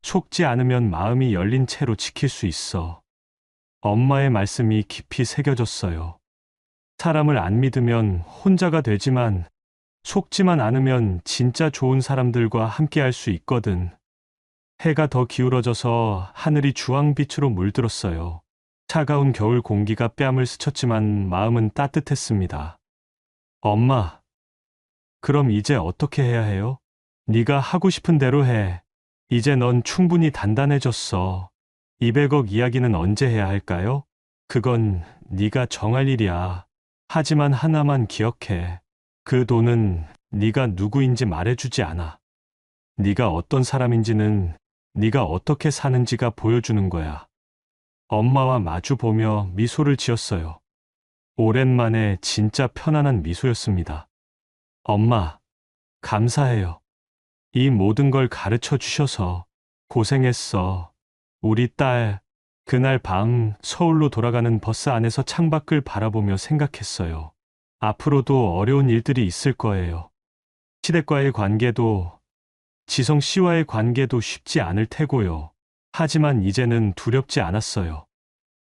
속지 않으면 마음이 열린 채로 지킬 수 있어. 엄마의 말씀이 깊이 새겨졌어요. 사람을 안 믿으면 혼자가 되지만 속지만 않으면 진짜 좋은 사람들과 함께 할 수 있거든. 해가 더 기울어져서 하늘이 주황빛으로 물들었어요. 차가운 겨울 공기가 뺨을 스쳤지만 마음은 따뜻했습니다. 엄마, 그럼 이제 어떻게 해야 해요? 네가 하고 싶은 대로 해. 이제 넌 충분히 단단해졌어. 200억 이야기는 언제 해야 할까요? 그건 네가 정할 일이야. 하지만 하나만 기억해. 그 돈은 네가 누구인지 말해주지 않아. 네가 어떤 사람인지는 네가 어떻게 사는지가 보여주는 거야. 엄마와 마주보며 미소를 지었어요. 오랜만에 진짜 편안한 미소였습니다. 엄마, 감사해요. 이 모든 걸 가르쳐 주셔서 고생했어. 우리 딸, 그날 밤 서울로 돌아가는 버스 안에서 창밖을 바라보며 생각했어요. 앞으로도 어려운 일들이 있을 거예요. 시댁과의 관계도, 지성 씨와의 관계도 쉽지 않을 테고요. 하지만 이제는 두렵지 않았어요.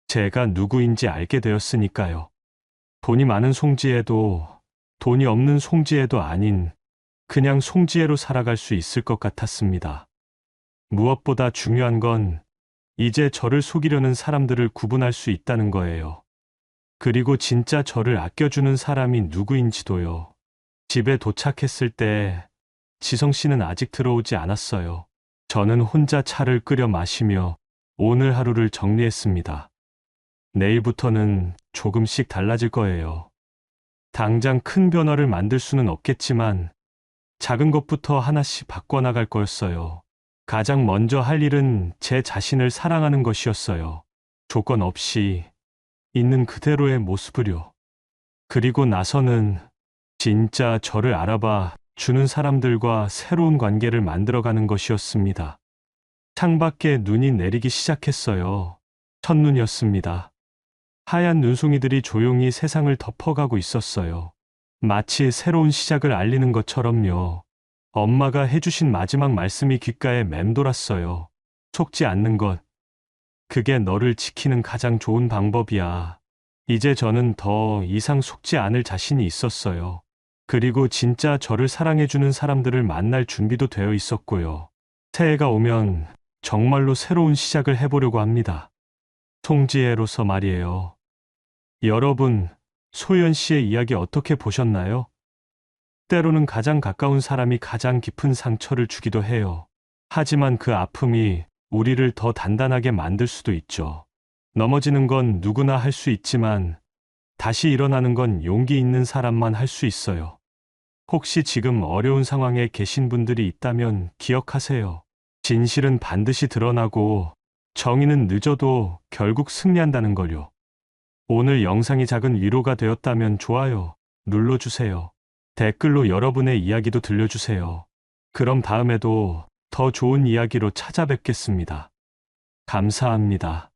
제가 누구인지 알게 되었으니까요. 돈이 많은 송지혜도, 돈이 없는 송지혜도 아닌 그냥 송지혜로 살아갈 수 있을 것 같았습니다. 무엇보다 중요한 건 이제 저를 속이려는 사람들을 구분할 수 있다는 거예요. 그리고 진짜 저를 아껴주는 사람이 누구인지도요. 집에 도착했을 때 지성 씨는 아직 들어오지 않았어요. 저는 혼자 차를 끓여 마시며 오늘 하루를 정리했습니다. 내일부터는 조금씩 달라질 거예요. 당장 큰 변화를 만들 수는 없겠지만 작은 것부터 하나씩 바꿔나갈 거였어요. 가장 먼저 할 일은 제 자신을 사랑하는 것이었어요. 조건 없이 있는 그대로의 모습을요. 그리고 나서는 진짜 저를 알아봐 주는 사람들과 새로운 관계를 만들어가는 것이었습니다. 창밖에 눈이 내리기 시작했어요. 첫눈이었습니다. 하얀 눈송이들이 조용히 세상을 덮어가고 있었어요. 마치 새로운 시작을 알리는 것처럼요. 엄마가 해주신 마지막 말씀이 귓가에 맴돌았어요. 속지 않는 것. 그게 너를 지키는 가장 좋은 방법이야. 이제 저는 더 이상 속지 않을 자신이 있었어요. 그리고 진짜 저를 사랑해주는 사람들을 만날 준비도 되어 있었고요. 새해가 오면 정말로 새로운 시작을 해보려고 합니다. 송지혜로서 말이에요. 여러분, 소연 씨의 이야기 어떻게 보셨나요? 때로는 가장 가까운 사람이 가장 깊은 상처를 주기도 해요. 하지만 그 아픔이 우리를 더 단단하게 만들 수도 있죠. 넘어지는 건 누구나 할 수 있지만 다시 일어나는 건 용기 있는 사람만 할 수 있어요. 혹시 지금 어려운 상황에 계신 분들이 있다면 기억하세요. 진실은 반드시 드러나고 정의는 늦어도 결국 승리한다는 걸요. 오늘 영상이 작은 위로가 되었다면 좋아요 눌러주세요. 댓글로 여러분의 이야기도 들려주세요. 그럼 다음에도 더 좋은 이야기로 찾아뵙겠습니다. 감사합니다.